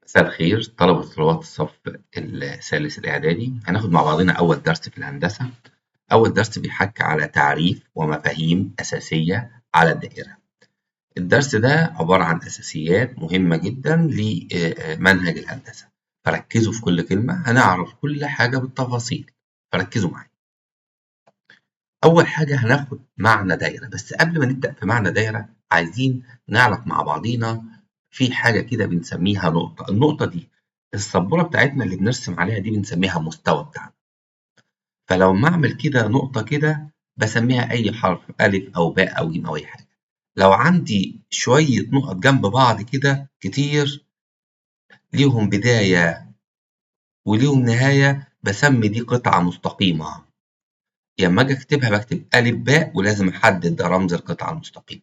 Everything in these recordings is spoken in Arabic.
مساء الخير طلبة وطلبات الصف الثالث الإعدادي. هناخد مع بعضنا أول درس في الهندسة. أول درس بيحكي على تعريف ومفاهيم أساسية على الدائرة. الدرس ده عبارة عن أساسيات مهمة جدا لمنهج الهندسة، فركزوا في كل كلمة، هنعرف كل حاجة بالتفاصيل، فركزوا معايا. أول حاجة هناخد معنى دايرة، بس قبل ما نبدأ في معنى دايرة عايزين نعرف مع بعضينا في حاجة كده بنسميها نقطة. النقطة دي السبورة بتاعتنا اللي بنرسم عليها دي بنسميها مستوى بتاعنا. فلو ما أعمل كده نقطة كده بسميها أي حرف، ألف أو باء أو جيم أو أي حاجة. لو عندي شوية نقط جنب بعض كده كتير ليهم بداية وليهم نهاية بسمي دي قطعة مستقيمة. لما أجي أكتبها بكتب ألف باء ولازم أحدد ده رمز القطعة المستقيمة.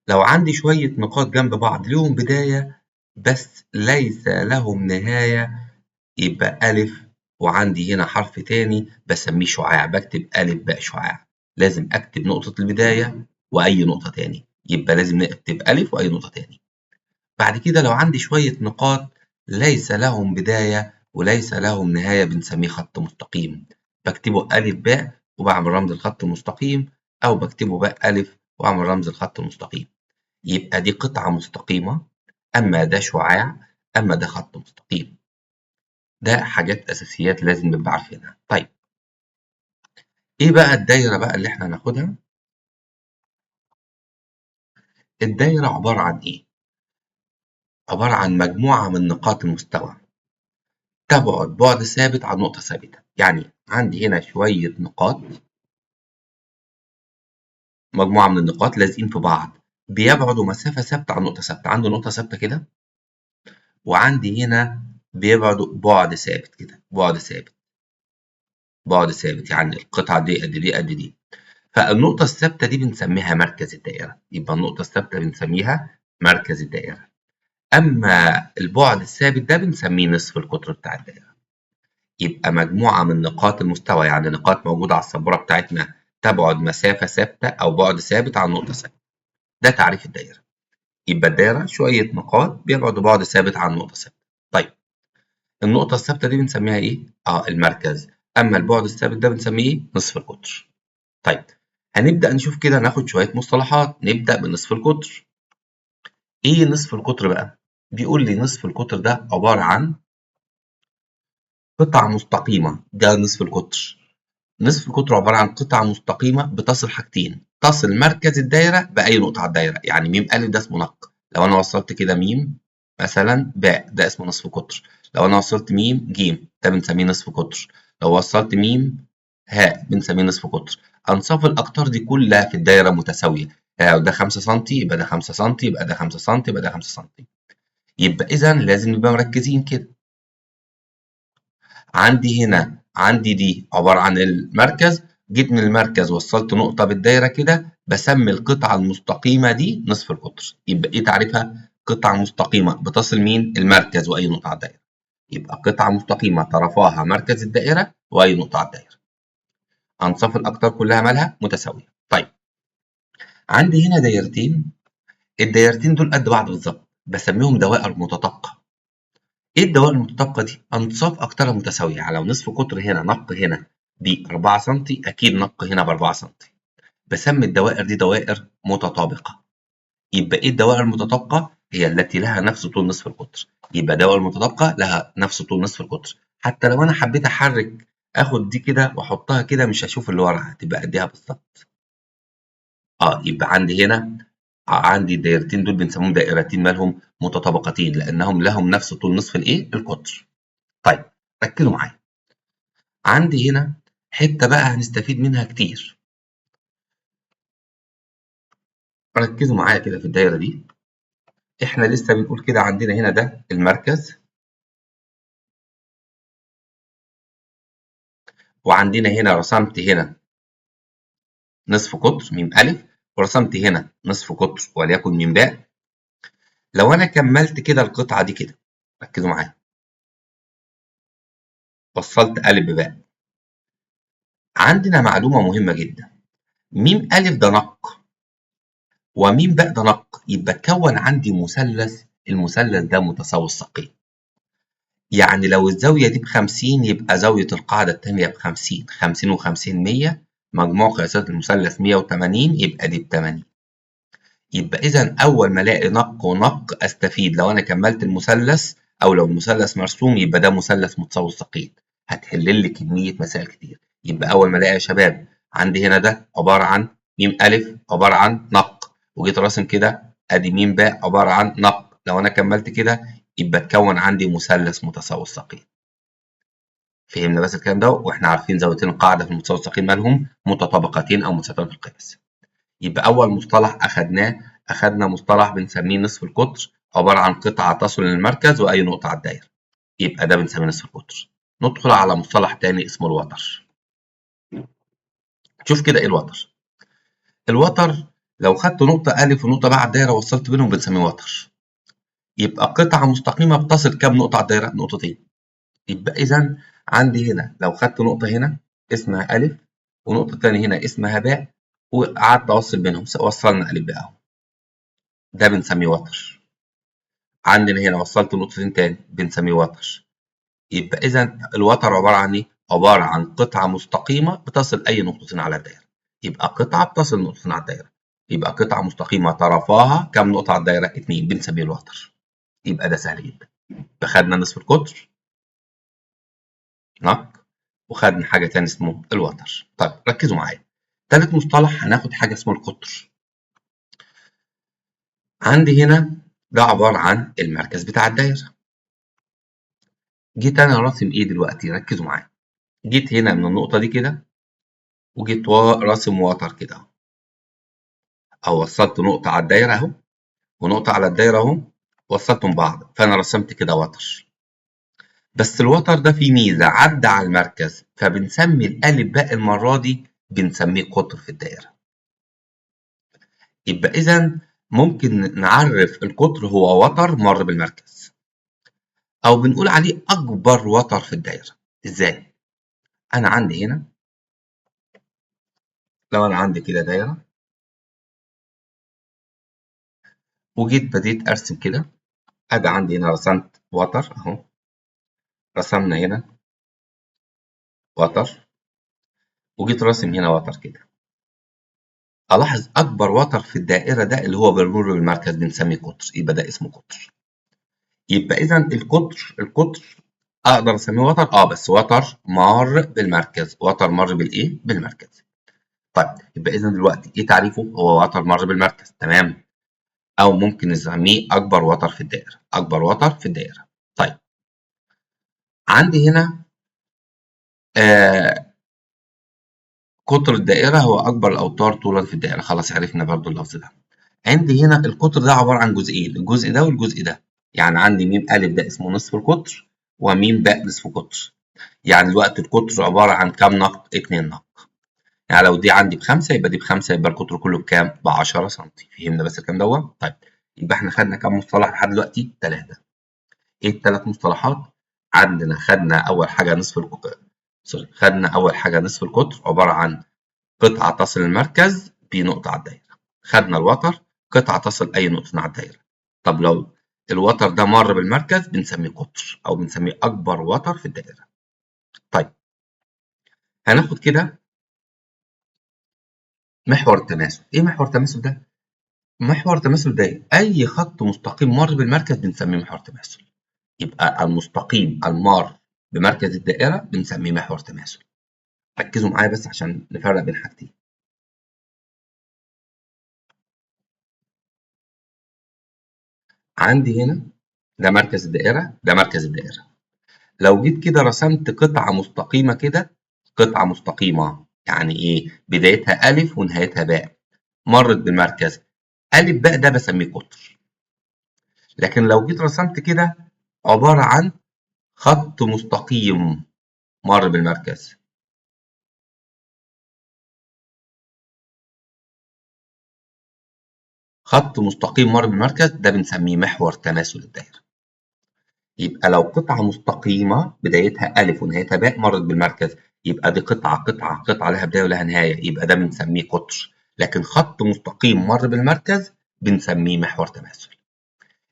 لو عندي شوية نقاط جنب بعض ليهم بداية بس ليس لهم نهاية يبقى ألف، وعندي هنا حرف تاني بسميه شعاع، بكتب ألف باء شعاع. لازم أكتب نقطة البداية وأي نقطة تاني، يبقى لازم نكتب ألف وأي نقطة تاني. بعد كده لو عندي شوية نقاط ليس لهم بداية وليس لهم نهاية بنسميه خط مستقيم، بكتبه ألف باء وبعمل رمز الخط المستقيم، أو بكتبه باء ألف وأعمل رمز الخط المستقيم. يبقى دي قطعة مستقيمة، أما ده شعاع، أما ده خط مستقيم. ده حاجات أساسيات لازم نبقى عارفينها. طيب إيه بقى الدايرة بقى اللي إحنا هناخدها؟ الدايرة عبارة عن إيه؟ عبارة عن مجموعة من نقاط المستوى تبعد بعد ثابت عن نقطة ثابتة. يعني عندي هنا شوية نقاط، مجموعة من النقاط لازقين في بعض بيبعدوا مسافة ثابتة عن نقطة ثابتة. عندي نقطة ثابتة كده، وعندي هنا بيبعدوا بعد ثابت كده، بعد ثابت، بعد ثابت، يعني القطعة دي قد دي قد دي. فالنقطة الثابتة دي بنسميها مركز الدائرة، يبقى النقطة الثابتة بنسميها مركز الدائرة. أما البعد الثابت ده بنسميه نصف القطر بتاع الدائرة. يبقى مجموعة من نقاط المستوى، يعني نقاط موجودة على السبورة بتاعتنا تبعد مسافة ثابتة أو بعد ثابت عن نقطة ثابتة. ده تعريف الدائرة. يبقى الدائرة شوية نقاط بيبعدوا بعد ثابت عن نقطة ثابتة. طيب النقطة الثابتة دي بنسميها إيه؟ المركز. أما البعد الثابت ده بنسميه إيه؟ نصف القطر. طيب هنبدأ نشوف كده، ناخد شوية مصطلحات. نبدأ بنصف القطر. إيه نصف القطر بقى؟ بيقول لي نصف القطر ده عبارة عن قطعة مستقيمة، ده نصف القطر. نصف القطر عبارة عن قطعة مستقيمة بتصل حاجتين، تصل مركز الدايرة بأي نقطة على الدايرة. يعني ميم ألف ده اسمه نق، لو أنا وصلت كده ميم مثلا باء ده اسمه نصف قطر. لو أنا وصلت ميم جيم ده بنسميه نصف قطر. لو وصلت ميم هاء بنسميه نصف قطر. أنصاف الأقطار دي كلها في الدايرة متساوية، يعني ده 5 سنتي يبقى ده 5 سنتي يبقى ده 5 سنتي يبقى ده 5 سنتي. يبقى إذا لازم نبقى مركزين كده. عندي دي عبارة عن المركز، جيت من المركز وصلت نقطة بالدايرة كده بسمي القطعة المستقيمة دي نصف القطر. يبقى إيه تعريفها؟ قطعة مستقيمة بتصل مين؟ المركز وأي نقطة على الدايرة. يبقى قطعة مستقيمة طرفاها مركز الدائرة وأي نقطة على الدايرة. أنصاف الأقطار كلها مالها متساوية. طيب عندي هنا دايرتين، الدايرتين دول قد بعض بالظبط بسميهم دوائر متطابقة. إيه الدوائر المتطابقة دي؟ أنصاف أقطارها متساوية، يعني لو نصف قطر هنا نق هنا ب4 سم أكيد نق هنا ب4 سم. بسمي الدوائر دي دوائر متطابقة. يبقى إيه الدوائر المتطابقة؟ هي التي لها نفس طول نصف القطر. يبقى دوائر متطابقة لها نفس طول نصف القطر. حتى لو أنا حبيت أحرك آخد دي كده وأحطها كده مش هشوف اللي وراها، هتبقى قدها بالظبط. يبقى عندي هنا عندي الدايرتين دول بنسميهم دائرتين مالهم متطابقتين، لأنهم لهم نفس طول نصف الإيه؟ القطر. طيب ركزوا معايا. عندي هنا حتة بقى هنستفيد منها كتير. ركزوا معايا كده في الدايرة دي. احنا لسه بنقول كده عندنا هنا ده المركز، وعندنا هنا رسمت هنا نصف قطر ميم ألف، ورسمت هنا نصف قطر وليكن ميم باء. لو أنا كملت كده القطعة دي كده، ركزوا معايا، وصلت ألف بباء، عندنا معلومة مهمة جدا. ميم ألف ده نق وميم باء ده نق، يبقى اتكون عندي مثلث المثلث ده متساوي الساقين. يعني لو الزاوية دي ب50 يبقى زاوية القاعدة التانية ب50، 50 و50 100، مجموع قياسات المثلث 180 يبقى دي ب80. يبقى إذا أول ما ألاقي نق ونق أستفيد لو أنا كملت المثلث، أو لو المثلث مرسوم يبقى ده مثلث متساوي الساقين. هتحل لي كمية مسائل كتير. يبقى أول ما ألاقي يا شباب عندي هنا ده عبارة عن م أ عبارة عن نق، وجيت راسم كده أدي م ب عبارة عن نق، لو أنا كملت كده يبقى اتكون عندي مثلث متساوي الساقين. فهمنا بس الكلام ده؟ واحنا عارفين زاويتين القاعدة في المتساوي الساقين مالهم؟ متطابقتين أو متساويتين في القياس. يبقى أول مصطلح أخدنا مصطلح بنسميه نصف القطر، عبارة عن قطعة تصل للمركز وأي نقطة على الدايرة. يبقى ده بنسميه نصف القطر. ندخل على مصطلح تاني اسمه الوتر. شوف كده إيه الوتر؟ الوتر لو خدت نقطة أ ونقطة ب على الدايرة ووصلت بينهم بنسميه وتر. يبقى قطعة مستقيمة بتصل كام نقطة على الدايرة؟ نقطتين. يبقى إذا عندي هنا لو خدت نقطة هنا اسمها أ، ونقطة تانية هنا اسمها ب، وقعدت أوصل بينهم وصلنا أ ب أهو، ده بنسميه وتر. عندنا هنا وصلت نقطتين تاني بنسميه وتر. يبقى إذا الوتر عبارة عن إيه؟ عبارة عن قطعة مستقيمة بتصل أي نقطتين على الدايرة. يبقى قطعة بتصل نقطتين على الدايرة. يبقى قطعة مستقيمة طرفاها كام نقطة على الدايرة؟ 2، بنسميه الوتر. يبقى ده سهل جدا. فخدنا نصف القطر نق، وخدنا حاجة تاني اسمه الوتر. طيب ركزوا معايا. تالت مصطلح هناخد حاجة اسمه القطر. عندي هنا ده عبارة عن المركز بتاع الدايرة. جيت أنا راسم إيه دلوقتي؟ ركزوا معايا. جيت هنا من النقطة دي كده، وجيت راسم وتر كده أهو. أو وصلت نقطة على الدايرة أهو، ونقطة على الدايرة أهو، وصلتهم بعض، فأنا رسمت كده وتر. بس الوتر ده فيه ميزة، عدى على المركز، فبنسمي الألف باء المرة دي بنسميه قطر في الدايرة. يبقى إذا ممكن نعرف القطر هو وتر مر بالمركز، أو بنقول عليه أكبر وتر في الدايرة. إزاي؟ أنا عندي هنا لو أنا عندي كده دايرة، وجيت بديت أرسم كده، أدي عندي هنا رسمت وتر أهو، رسمنا هنا وتر، وجيت راسم هنا وتر كده. ألاحظ أكبر وتر في الدائرة ده اللي هو بيمر بالمركز بنسميه قطر، يبقى ده اسمه قطر. يبقى إذا القطر أقدر أسميه وتر، بس وتر مار بالمركز. وتر مر بالإيه؟ بالمركز. طيب يبقى إذا دلوقتي إيه تعريفه؟ هو وتر مر بالمركز، تمام. أو ممكن نسميه أكبر وتر في الدائرة، أكبر وتر في الدائرة. طيب عندي هنا قطر الدائرة هو أكبر الأوتار طولا في الدائرة. خلاص عرفنا برضو اللفظ ده. عندي هنا القطر ده عبارة عن جزئين، الجزء ده والجزء ده. يعني عندي م أ ده اسمه نصف القطر، وم ب نصف قطر. يعني دلوقتي القطر عبارة عن كام نق؟ 2 نق. يعني لو دي عندي ب5 يبقى دي ب5، يبقى القطر كله بكام؟ ب10 سم. فهمنا بس الكلام دوت؟ طيب يبقى احنا خدنا كام مصطلح لحد دلوقتي؟ 3. ايه ال3 مصطلحات؟ عندنا خدنا أول حاجة نصف القطر، خدنا أول حاجة نصف القطر عبارة عن قطعة تصل المركز بنقطة على الدايرة. خدنا الوتر قطعة تصل أي نقطة على الدايرة. طب لو الوتر ده مر بالمركز بنسميه قطر، أو بنسميه أكبر وتر في الدائرة. طيب هناخد كده محور التماثل. إيه محور التماثل ده؟ محور التماثل ده أي خط مستقيم مر بالمركز بنسميه محور تماثل. يبقى المستقيم المار بمركز الدائرة بنسميه محور تماثل. ركزوا معايا بس عشان نفرق بين حاجتين. عندي هنا ده مركز الدائرة، ده مركز الدائرة. لو جيت كده رسمت قطعة مستقيمة كده، قطعة مستقيمة يعني إيه؟ بدايتها أ ونهايتها باء، مرت بالمركز، أ باء ده بسميه قطر. لكن لو جيت رسمت كده عبارة عن خط مستقيم مر بالمركز، خط مستقيم مر بالمركز ده بنسميه محور تماثل الدائرة. يبقى لو قطعة مستقيمة بدايتها أ ونهايتها باء مرت بالمركز، يبقى دي قطعة لها بداية ولها نهاية، يبقى ده بنسميه قطر. لكن خط مستقيم مر بالمركز بنسميه محور تماثل.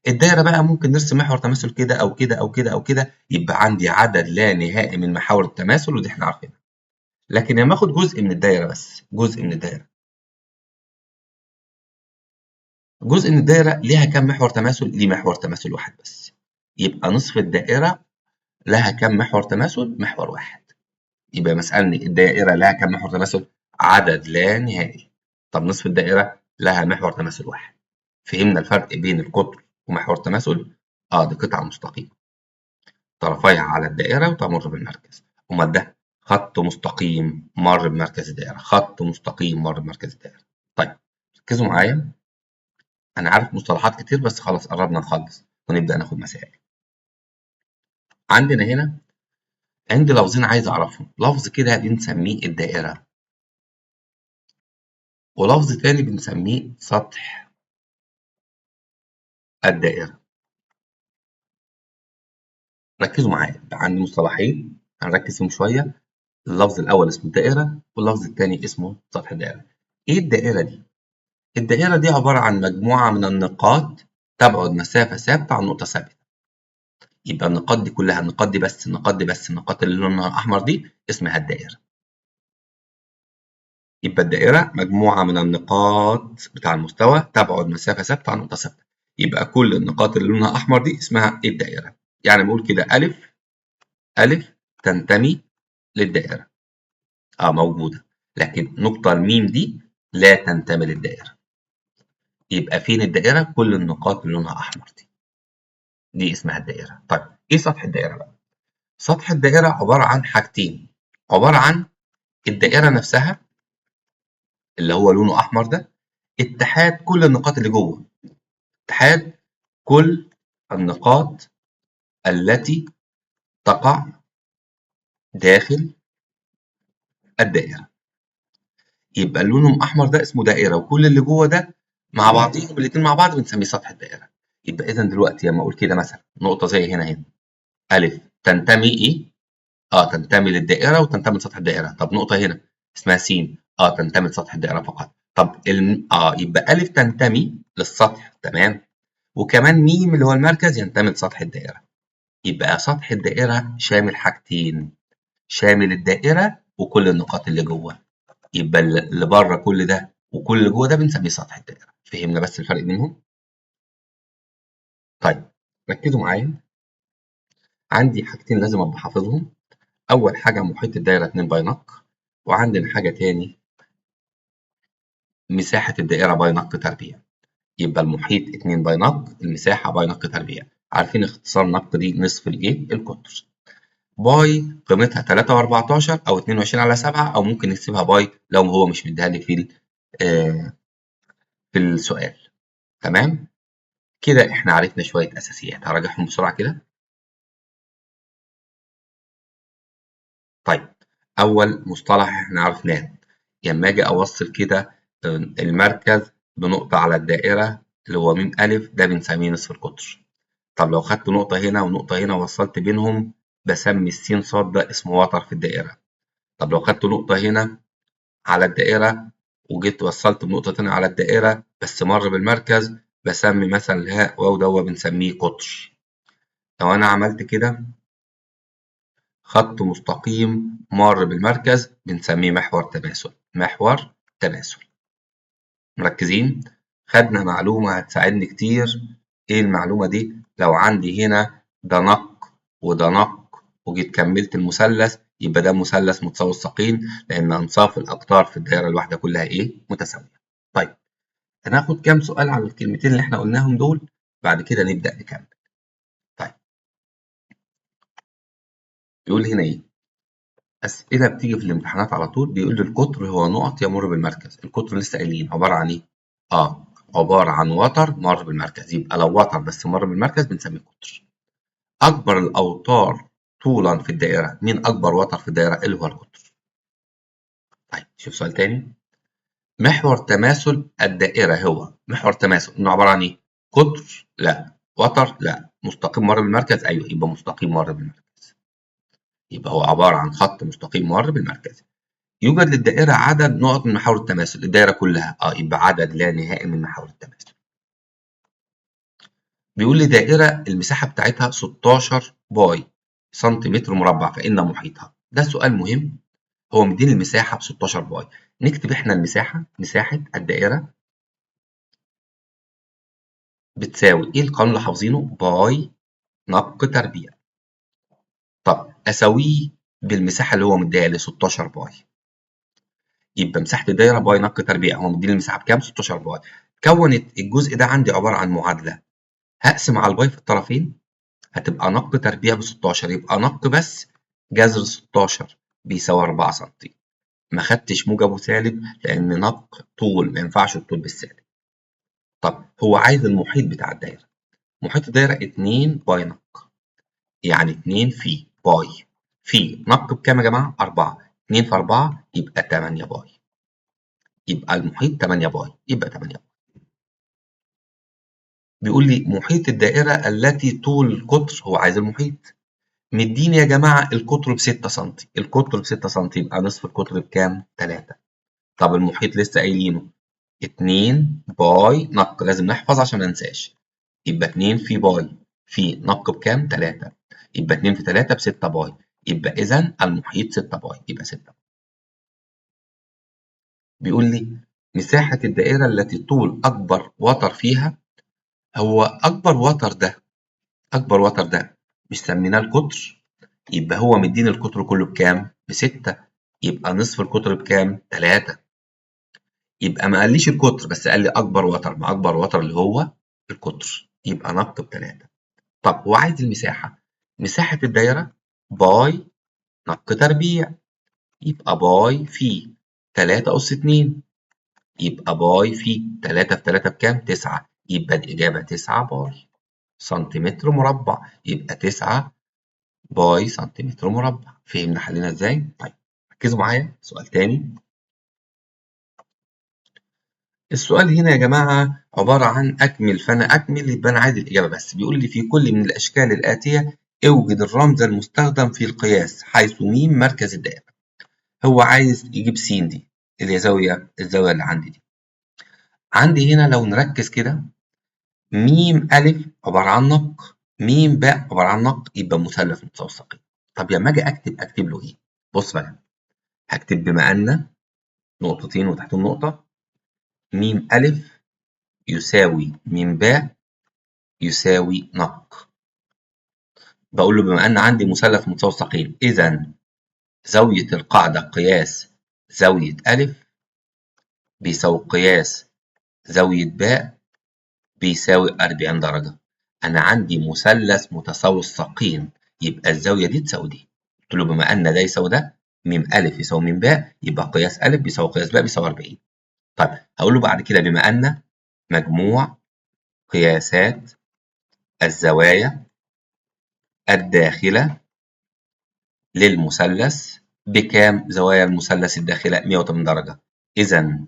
الدايرة بقى ممكن نرسم محور تماثل كده أو كده أو كده أو كده، يبقى عندي عدد لا نهائي من محاور التماثل ودي إحنا عارفينها. لكن لما آخد جزء من الدايرة بس، جزء من الدايرة، جزء من الدايرة ليها كام محور تماثل؟ ليه محور تماثل واحد بس. يبقى نصف الدائرة لها كام محور تماثل؟ محور واحد. يبقى مسألني الدائرة لها كام محور تماثل؟ عدد لا نهائي. طب نصف الدائرة لها محور تماثل واحد. فهمنا الفرق بين القطر ومحور التماثل؟ دي قطعة مستقيمة طرفيها على الدائرة وتمر بالمركز. أمال ده خط مستقيم مر بمركز الدائرة، خط مستقيم مر بمركز الدائرة. طيب ركزوا معايا، أنا عارف مصطلحات كتير بس خلاص قربنا نخلص ونبدأ ناخد مسائل. عندنا هنا عندي لفظين عايز أعرفهم، لفظ كده بنسميه الدائرة ولفظ تاني بنسميه سطح الدائرة. ركزوا معايا، عندي مصطلحين هنركز فيهم شوية، اللفظ الأول اسمه الدائرة واللفظ التاني اسمه سطح الدائرة. إيه الدائرة دي؟ الدائرة دي عبارة عن مجموعة من النقاط تبعد مسافة ثابتة عن نقطة ثابتة. يبقى النقاط دي كلها، النقاط دي بس، النقاط دي بس، النقاط اللي لونها أحمر دي اسمها الدائرة. يبقى الدائرة مجموعة من النقاط بتاع المستوى تبعد مسافة ثابتة عن نقطة ثابتة. يبقى كل النقاط اللي لونها أحمر دي اسمها الدائرة. يعني بقول كده ألف تنتمي للدائرة، موجودة، لكن نقطة الميم دي لا تنتمي للدائرة. يبقى فين الدائرة؟ كل النقاط اللي لونها أحمر دي اسمها الدائرة. طيب إيه سطح الدائرة بقى؟ سطح الدائرة عبارة عن حاجتين، عبارة عن الدائرة نفسها اللي هو لونه أحمر ده، اتحاد كل النقاط اللي جوه، اتحاد كل النقاط التي تقع داخل الدائرة. يبقى اللون الأحمر ده اسمه دائرة وكل اللي جوه ده مع بعضيهم الاتنين مع بعض بنسميه سطح الدائرة. يبقى إذا دلوقتي لما أقول كده مثلا نقطة زي هنا ألف تنتمي إيه؟ تنتمي للدائرة وتنتمي لسطح الدائرة. طب نقطة هنا اسمها س، تنتمي لسطح الدائرة فقط. طب يبقى ألف تنتمي للسطح، تمام، وكمان م اللي هو المركز ينتمي لسطح الدائرة. يبقى سطح الدائرة شامل حاجتين، شامل الدائرة وكل النقاط اللي جوه. يبقى اللي بره كل ده وكل اللي جوه ده بنسميه سطح الدائرة. فهمنا بس الفرق بينهم؟ طيب ركزوا معايا، عندي حاجتين لازم ابقى حافظهم. اول حاجة محيط الدائرة 2 باي نق، وعندنا حاجة تاني مساحة الدائرة باي نق تربيع. يبقى المحيط 2 باي نق، المساحة باي نق تربيع. عارفين اختصار نق دي نصف الايه؟ القطر. باي قيمتها 3 و14 او 22/7، او ممكن نكتبها باي لو هو مش مديها لي في السؤال. تمام؟ كده احنا عرفنا شوية اساسيات، هراجعهم بسرعة كده. طيب اول مصطلح احنا عرفناه، لما اجي اوصل كده المركز بنقطة على الدائرة اللي هو م أ ده بنسميه نصف القطر. طب لو خدت نقطة هنا ونقطة هنا ووصلت بينهم بسمي الس ص ده اسمه وتر في الدائرة. طب لو خدت نقطة هنا على الدائرة وجيت وصلت بنقطة تانية على الدائرة بس مر بالمركز بسمي مثلا الهاء واو ده بنسميه قطر. لو أنا عملت كده خط مستقيم مر بالمركز بنسميه محور تماثل، محور تماثل. مركزين؟ خدنا معلومة هتساعدني كتير. ايه المعلومة دي؟ لو عندي هنا ده نق وده نق وجيت كملت المثلث يبقى ده مثلث متساوي الساقين، لأن أنصاف الأقطار في الدائرة الواحدة كلها ايه؟ متساوية. طيب هناخد كام سؤال على الكلمتين اللي احنا قلناهم دول بعد كده نبدأ نكمل. طيب يقول هنا ايه؟ أسئلة بتيجي في الامتحانات على طول، بيقول لي القطر هو نقط يمر بالمركز. القطر لسه قايلين عبارة عن إيه؟ عبارة عن وتر مر بالمركز. يبقى لو وتر بس مر بالمركز بنسميه قطر. أكبر الأوتار طولا في الدائرة، مين أكبر وتر في الدائرة؟ اللي هو القطر. طيب شوف سؤال تاني، محور تماثل الدائرة هو محور تماثل إنه عبارة عن إيه؟ قطر؟ لا. وتر؟ لا. مستقيم مر بالمركز؟ أيوه، يبقى مستقيم مر بالمركز. يبقى هو عبارة عن خط مستقيم مر بالمركز. يوجد للدائرة عدد نقط من محاور التماثل، الدائرة كلها يبقى عدد لا نهائي من محاور التماثل. بيقول لي دائرة المساحة بتاعتها 16 باي سنتيمتر مربع فإن محيطها. ده سؤال مهم. هو مديني المساحة ب 16 باي. نكتب احنا المساحة، مساحة الدائرة بتساوي ايه القانون اللي حافظينه؟ باي نق تربيع. طب اساويه بالمساحة اللي هو مديها لي 16 باي. يبقى مساحة الدايرة باي نق تربيع. هو مديني المساحة بكام؟ 16 باي. كونت الجزء ده عندي عبارة عن معادلة. هقسم على الباي في الطرفين، هتبقى نق تربيع ب 16. يبقى نق بس جذر 16 بيساوي 4 سم. ما خدتش موجب وسالب لأن نق طول ما ينفعش الطول بالسالب. طب هو عايز المحيط بتاع الدايرة. محيط الدايرة 2 باي نق، يعني 2 في باي في نق بكام يا جماعة؟ 4. 2 في 4 يبقى 8 باي. يبقى المحيط 8 باي، يبقى 8 باي. بيقول لي محيط الدائرة التي طول القطر، هو عايز المحيط. مديني يا جماعة القطر ب 6 سم. القطر ب 6 سم يبقى نصف القطر بكام؟ 3. طب المحيط لسه قايلينه 2 باي نق، لازم نحفظ عشان ما ننساش. يبقى 2 في باي في نق بكام؟ 3. يبقى 2 في 3 ب 6 باي. يبقى إذا المحيط 6 باي، يبقى 6. بيقول لي مساحة الدائرة التي طول أكبر وتر فيها. هو أكبر وتر ده مش سميناه القطر؟ يبقى هو مديني القطر كله بكام؟ ب6. يبقى نصف القطر بكام؟ 3. يبقى ما قاليش القطر بس قال لي أكبر وتر، مع أكبر وتر اللي هو القطر، يبقى نق ب3. طب هو عايز المساحة. مساحة الدايرة باي نق تربيع، يبقى باي في 3 أس 2. يبقى باي في 3 في 3 بكام؟ 9. يبقى الإجابة 9 باي سنتيمتر مربع. يبقى 9 باي سنتيمتر مربع. فهمنا حلنا ازاي؟ طيب ركزوا معايا سؤال تاني. السؤال هنا يا جماعة عبارة عن أكمل، فأنا أكمل يبقى أنا عايز الإجابة بس. بيقول لي في كل من الأشكال الآتية اوجد الرمز المستخدم في القياس حيث م مركز الدائرة. هو عايز يجيب س دي اللي هي الزاوية اللي عندي دي. عندي هنا لو نركز كده، م أ عبارة عن نق، م باء عبارة عن نق، يبقى مثلث متساوي. طب لما أجي أكتب له إيه؟ بص بقى، هكتب بما أن نقطتين وتحتهم نقطة، م أ يساوي م باء يساوي نق. بقول له بما أن عندي مثلث متساوي إذا زاوية القاعدة قياس زاوية أ بيساوي قياس زاوية باء بيساوي 40 درجة. أنا عندي مثلث متساوي الساقين، يبقى الزاوية دي تساوي دي. قلت له بما أن ده يساوي ده، م أ يساوي م باء، يبقى قياس أ بيساوي قياس باء بيساوي 40. طيب هقول له بعد كده بما أن مجموع قياسات الزوايا الداخلة للمثلث بكام؟ زوايا المثلث الداخلة 180 درجة. إذا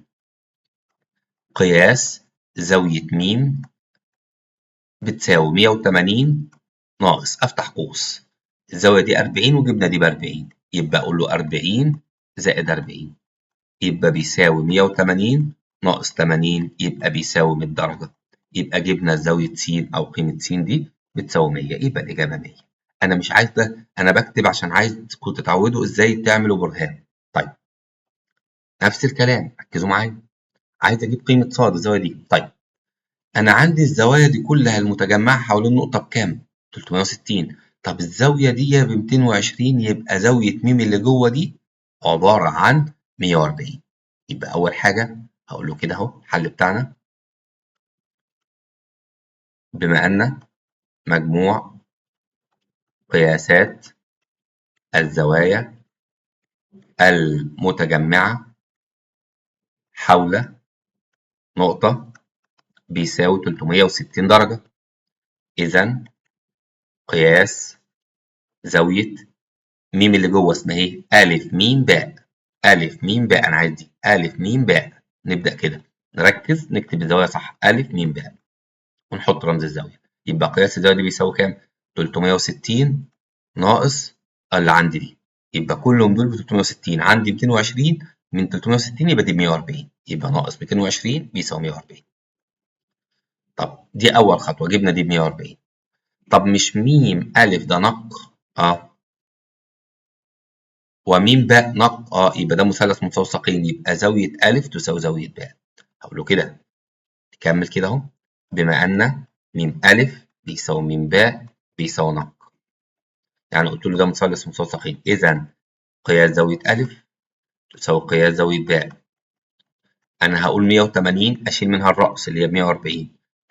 قياس زاوية م بتساوي 180 ناقص أفتح قوس الزاوية دي 40 وجبنا دي ب40، يبقى أقول له 40 زائد 40 يبقى بيساوي 180 ناقص 80 يبقى بيساوي 100 درجة. يبقى جبنا زاوية س أو قيمة س دي بتساوي 100، يبقى الإجابة 100. أنا مش عايز ده، أنا بكتب عشان عايزكم تتعودوا إزاي تعملوا برهان. طيب نفس الكلام ركزوا معايا، عايز أجيب قيمة ص الزاوية دي. طيب أنا عندي الزوايا دي كلها المتجمعة حوالين النقطة بكام؟ 360. طب الزاوية دي ب 220، يبقى زاوية م اللي جوه دي عبارة عن 140. يبقى أول حاجة هقول له كده أهو الحل بتاعنا، بما أن مجموع قياسات الزوايا المتجمعة حول نقطة بيساوي 360 درجة. إذا قياس زاوية م اللي جوه اسمها ايه؟ أ م باء. أ م باء، أنا عايز دي أ م باء. نبدأ كده نركز نكتب الزاوية صح، أ م باء ونحط رمز الزاوية. يبقى قياس الزاوية دي بيساوي كام؟ 360 ناقص اللي عندي دي، يبقى كلهم دول ب 360. عندي 220 من 360 يبقى دي 140، يبقى ناقص 220 بيساوي 140. طب دي أول خطوة، جبنا دي ب140. طب مش م أ ده نق؟ وم باء نق؟ يبقى ده مثلث متوسطين، يبقى زاوية أ تساوي زاوية ب. هقول له كده، نكمل كده أهو. بما أن م أ بيساوي م باء بيساوي نق، يعني قلت له ده مثلث متوسطين، إذا قياس زاوية أ تساوي قياس زاوية ب. أنا هقول 180 أشيل منها الرأس اللي هي 140،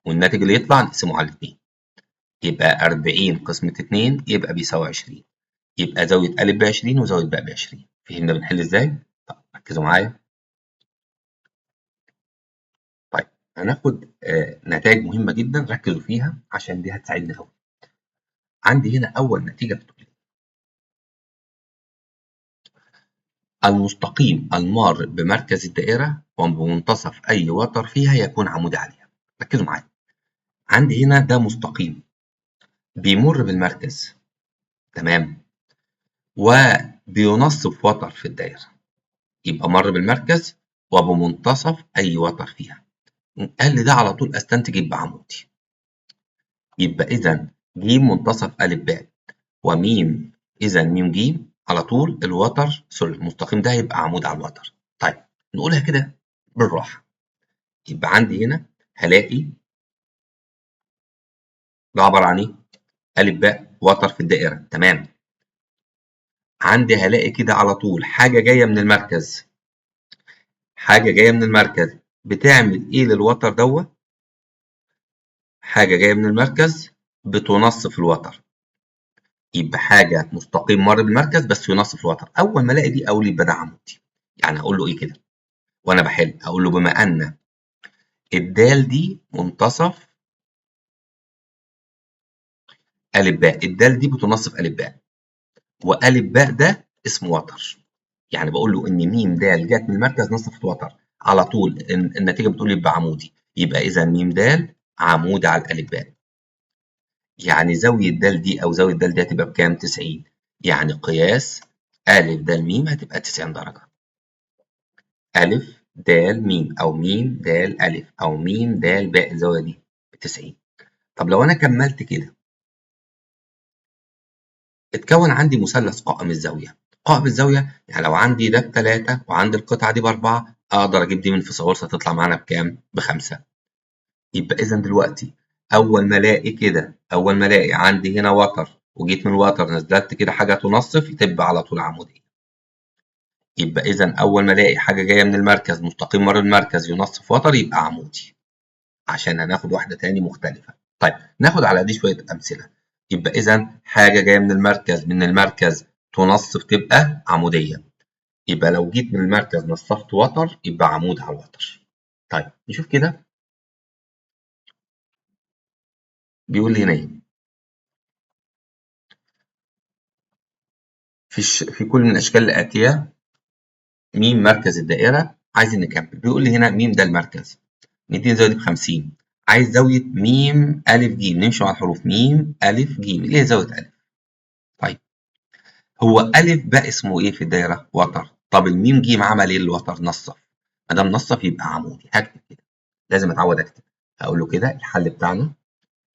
والناتج اللي يطلع نقسمه على 2، يبقى 40 قسمة 2 يبقى بيساوي 20. يبقى زاوية أ ب20 وزاوية ب ب20. فهمنا بنحل إزاي؟ طب ركزوا معايا. طيب هناخد نتائج مهمة جدا، ركزوا فيها عشان دي هتساعدنا أوي. عندي هنا أول نتيجة بتقول المستقيم المار بمركز الدائرة وبمنتصف أي وتر فيها يكون عمودي عليها. ركزوا معايا. عندي هنا ده مستقيم بيمر بالمركز، تمام، وبينصف وتر في الدائرة، يبقى مر بالمركز وبمنتصف أي وتر فيها. قال لي ده على طول أستنتج يبقى عمودي. يبقى إذا ج منتصف أ ب وميم، إذا م ج على طول الوتر سوري المستقيم ده هيبقى عمود على الوتر. طيب نقولها كده بالراحة. يبقى عندي هنا هلاقي ده عبارة عن إيه؟ أ ب وتر في الدائرة، تمام. عندي هلاقي كده على طول حاجة جاية من المركز، حاجة جاية من المركز بتعمل إيه للوتر دوت؟ حاجة جاية من المركز بتنصف الوتر، يبقى حاجة مستقيم مر بالمركز بس ينصف الوتر. أول ما ألاقي دي أقول يبقى ده عمودي. يعني أقول له إيه كده وأنا بحل؟ أقول له بما أن الدال دي منتصف أ ب، الدال دي بتنصف أ ب، وأ ب ده اسمه وتر، يعني بقول له إن م د جت من المركز نصفت وتر، على طول النتيجة بتقول يبقى عمودي. يبقى إذا م د عمودي على الأ ب، يعني زاوية د دي أو زاوية د دي هتبقى بكام؟ 90. يعني قياس أ د م هتبقى 90 درجة. أ د م أو م د أ أو م د باء الزاوية دي ب90. طب لو أنا كملت كده اتكون عندي مثلث قائم الزاوية. قائم الزاوية يعني لو عندي ده ب3 وعندي القطعة دي ب4 أقدر أجيب دي من فيثاغورس هتطلع معانا بكام؟ ب5. يبقى إذا دلوقتي أول ما ألاقي كده، أول ما ألاقي عندي هنا وتر وجيت من الوتر نزلت كده حاجة تنصف تبقى على طول عمودية. يبقى إذا أول ما ألاقي حاجة جاية من المركز مستقيم مر المركز ينصف وتر يبقى عمودي، عشان هناخد واحدة تاني مختلفة. طيب ناخد على دي شوية أمثلة. يبقى إذا حاجة جاية من المركز تنصف تبقى عمودية. يبقى لو جيت من المركز نصفت وتر يبقى عمود على الوتر. طيب نشوف كده بيقول لي هنا إيه. في كل من الأشكال الآتية م مركز الدائرة. عايزين نكمل. بيقول لي هنا م ده المركز، نديني الزاوية دي ب50. عايز زاوية م أ ج، نمشي مع الحروف م أ ج اللي هي زاوية أ. طيب هو أ بقى اسمه إيه في الدايرة؟ وتر. طب الميم ج عمل إيه للوتر؟ نصف. ما دام نصف يبقى عمودي. هكتب كده، لازم أتعود أكتب. هقول له كده الحل بتاعنا،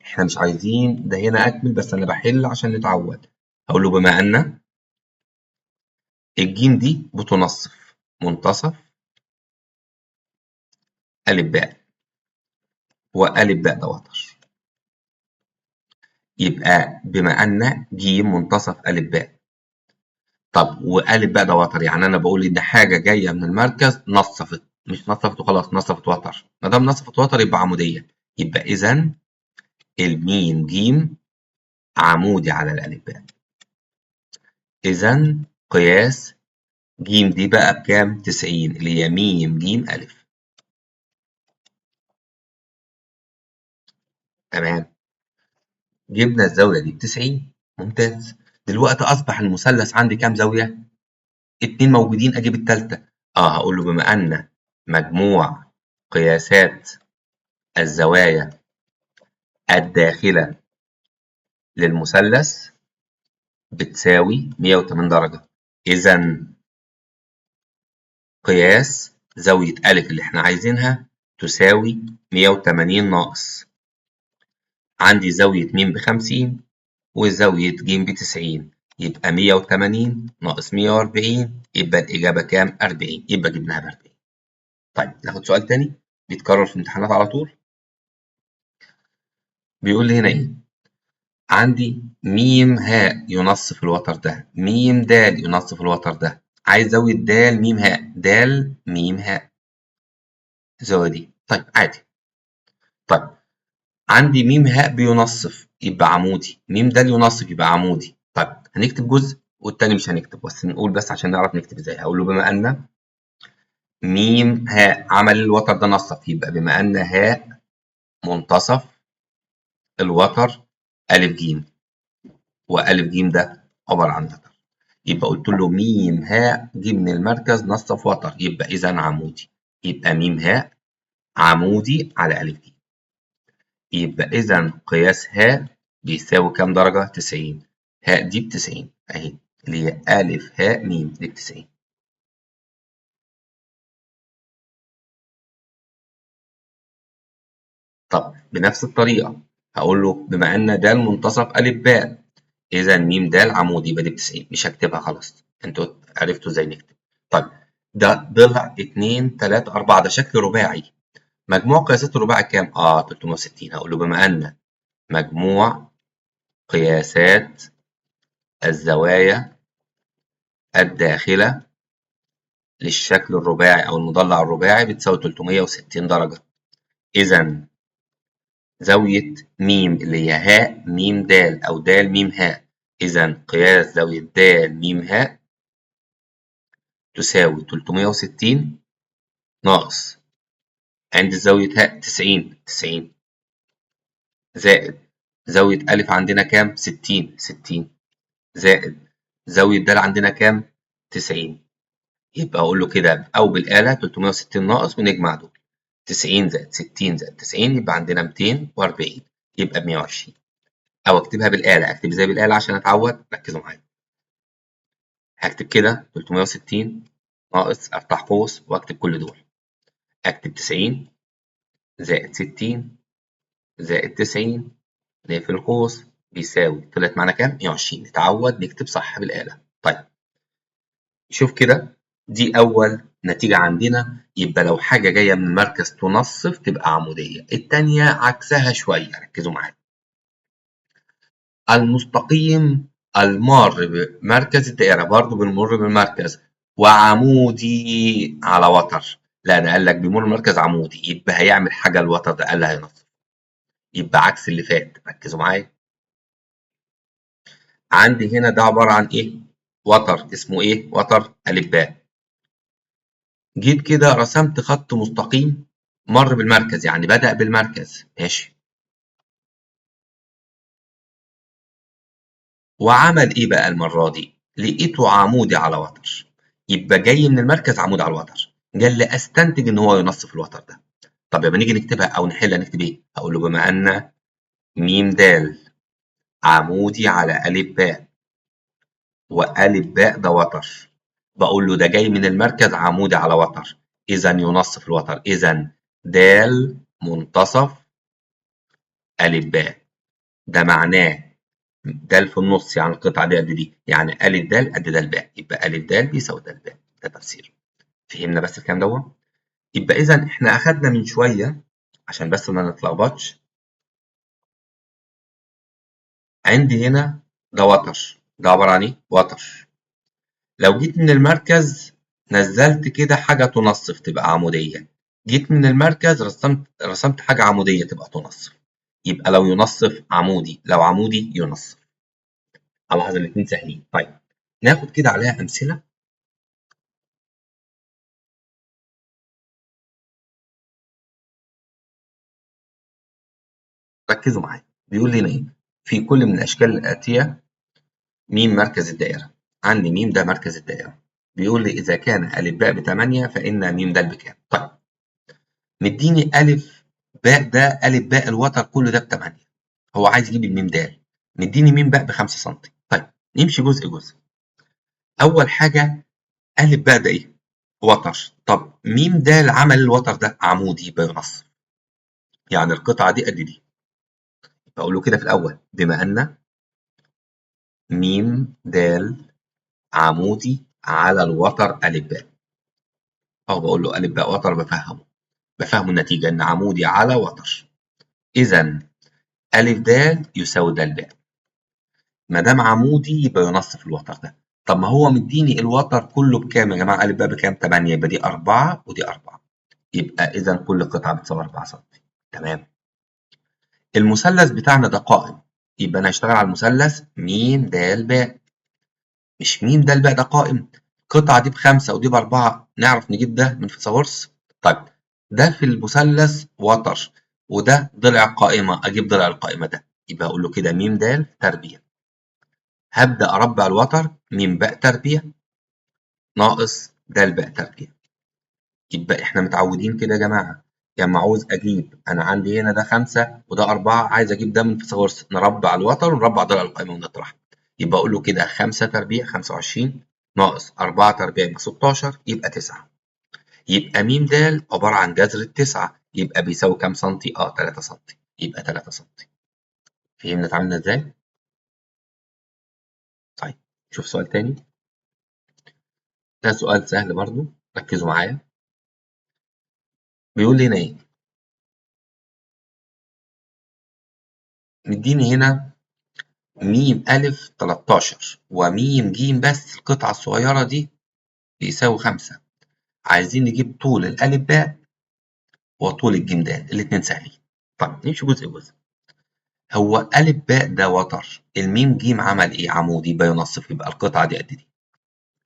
إحنا مش عايزين ده هنا أكمل بس أنا بحل عشان نتعود. هقول له بما أن الجيم دي بتنصف منتصف أ ب، وأ ب ده وتر، يبقى بما أن ج منتصف أ ب. طب وأ ب ده وتر، يعني أنا بقول إن حاجة جاية من المركز نصفت، مش نصفت وخلاص، نصفت وتر. ما دام نصفت وتر يبقى عمودية. يبقى إذا الميم ج عمودي على الأ ب. إذا قياس ج دي بقى بكام؟ 90 اللي هي م ج أ. تمام. جبنا الزاوية دي ب90. ممتاز. دلوقتي أصبح المثلث عندي كام زاوية؟ 2 موجودين، أجيب التالتة. هقول له بما أن مجموع قياسات الزوايا الداخلة للمثلث بتساوي 180 درجة. إذا قياس زاوية أ اللي إحنا عايزينها تساوي 180 ناقص عندي زاوية م ب50 وزاوية ج ب90، يبقى 180 ناقص 140، يبقى الإجابة كام؟ 40، يبقى جبناها ب40. طيب ناخد سؤال تاني بيتكرر في الامتحانات على طول. بيقول لي هنا إيه؟ عندي م ه ينص في الوتر ده، م د ينص في الوتر ده، عايز زاوية د م ه، د م ه الزاوية دي. طيب عادي. طيب عندي م ه بينصف يبقى عمودي، م د ينصف يبقى عمودي. طيب هنكتب جزء والتاني مش هنكتب، بس نقول بس عشان نعرف نكتب ازاي. هقول له بما ان م ه عمل الوتر ده نصف، يبقى بما ان ه منتصف الوتر أ ج، وأ ج ده عبارة عن وتر، يبقى قلت له م ه ج من المركز نصف وتر، يبقى إذا عمودي، يبقى م ه عمودي على أ ج، يبقى إذا قياس ه بيساوي كام درجة؟ 90. ه دي ب90 أهي، اللي هي أ ه م دي ب90. طب بنفس الطريقة هقول له بما أن د منتصف أ ب، إذا م د عمودي يبقى دي ب90، مش هكتبها خلاص، أنتوا عرفتوا إزاي نكتب. طيب ده ضلع 2 3 4، ده شكل رباعي. مجموع قياسات الرباعي كام؟ 360. هقول له بما أن مجموع قياسات الزوايا الداخلة للشكل الرباعي أو المضلع الرباعي بتساوي 360 درجة، إذا زاوية م اللي هي ه م د أو د م ه، إذا قياس زاوية د م ه تساوي 360 ناقص عند زاوية ه 90 زائد زاوية أ عندنا كام؟ 60 زائد زاوية د عندنا كام؟ 90. يبقى أقول له كده أو بالآلة 360 ناقص ونجمع دول، 90 زائد 60 زائد 90 يبقى عندنا 240، يبقى ب120. أو أكتبها بالآلة، أكتب إزاي بالآلة عشان أتعود؟ ركزوا معايا. هكتب كده 360 ناقص أفتح قوس وأكتب كل دول، أكتب 90 زائد 60 زائد 90 نقفل القوس بيساوي، طلعت معانا كام؟ 120. نتعود نكتب صح بالآلة. طيب شوف كده، دي أول نتيجة عندنا، يبقى لو حاجة جاية من المركز تنصف تبقى عمودية. التانية عكسها شوية، ركزوا معايا. المستقيم المار بمركز الدائرة برضه بنمر بالمركز وعمودي على وتر، لا ده قال لك بيمر المركز عمودي، يبقى هيعمل حاجة الوتر ده، قال هينصف، يبقى عكس اللي فات. ركزوا معايا. عندي هنا ده عبارة عن إيه؟ وتر اسمه إيه؟ وتر أ ب. جيت كده رسمت خط مستقيم مر بالمركز، يعني بدأ بالمركز، ماشي. وعمل إيه بقى المرة دي؟ لقيته عمودي على وتر، يبقى جاي من المركز عمودي على الوتر، قال لي أستنتج إن هو ينصف الوتر ده. طب يبقى نيجي نكتبها أو نحلها، نكتب إيه؟ هقول له بما أن م د عمودي على أ ب، وأ ب ده وتر، بقول له ده جاي من المركز عمودي على وتر، إذا ينصف الوتر، إذا د منتصف أ ب، ده معناه د في النص، يعني القطعة دي قد دي، يعني أ د قد د ب، يبقى أ د بيساوي د ب. ده تفسير. فهمنا بس الكلام دوت؟ يبقى إذا إحنا أخدنا من شوية عشان بس ما نتلخبطش، عندي هنا ده وتر، ده عبارة عن إيه؟ وتر. لو جيت من المركز نزلت كده حاجة تنصف تبقى عمودية، جيت من المركز رسمت حاجة عمودية تبقى تنصف، يبقى لو ينصف عمودي، لو عمودي ينصف. ألاحظ الاتنين سهلين. طيب ناخد كده عليها أمثلة. ركزوا معايا. بيقول لي هنا إيه؟ في كل من الأشكال الآتية م مركز الدائرة. عندي م ده مركز الدائرة. بيقول لي إذا كان أ ب ب8 فإن م د بكام؟ طيب مديني أ ب ده أ ب الوتر كله ده ب8، هو عايز يجيب الميم د، مديني ميم باء ب5 سم. طيب نمشي جزء جزء. أول حاجة أ ب ده إيه؟ وتر. طب ميم د عمل الوتر ده عمودي يبقى ينصف، يعني القطعة دي قد دي، فأقول له كده في الأول بما أن م د عمودي على الوتر أ ب، أو بقول له أ ب وتر بفهمه النتيجة إن عمودي على وتر، إذا أ د يساوي د ب. ما دام عمودي يبقى ينصف الوتر ده. طب ما هو مديني الوتر كله بكام يا جماعة؟ أ ب بكام؟ 8، يبقى دي 4 ودي 4، يبقى إذا كل قطعة بتساوي 4 سم. تمام. المثلث بتاعنا ده قائم، يبقى أنا هشتغل على المثلث م د ب. مش م د ب ده قائم، القطعة دي ب5 ودي ب4، نعرف نجيب ده من فيثاغورس؟ طيب ده في المثلث وتر وده ضلع القائمة، أجيب ضلع القائمة ده، يبقى أقول له كده م د تربيع. هبدأ أربع الوتر م ب تربيع ناقص د ب تربيع. يبقى إحنا متعودين كده يا جماعة، لما عاوز أجيب، أنا عندي هنا ده 5 وده 4، عايز أجيب ده من فيثاغورس، نربع الوتر ونربع ضلع القائمة ونطرح. يبقى أقول له كده 5 تربيع 25 ناقص 4 تربيع يبقى 16 يبقى 9. يبقى م د عبارة عن جذر ال9، يبقى بيساوي كام سنتي؟ 3 سنتي، يبقى 3 سنتي. فهمنا اتعاملنا إزاي؟ طيب شوف سؤال تاني. ده سؤال سهل برضو، ركزوا معايا. بيقول لي هنا إيه؟ مديني هنا م أ 13 وم ج بس القطعة الصغيرة دي بيساوي 5. عايزين نجيب طول الألف باء وطول الجيم د، الاتنين سهلين. طيب نمشي جزء جزء. هو ألف باء ده وتر، الميم جيم عمل إيه؟ عمودي، يبقى ينصف، يبقى القطعة دي قد دي.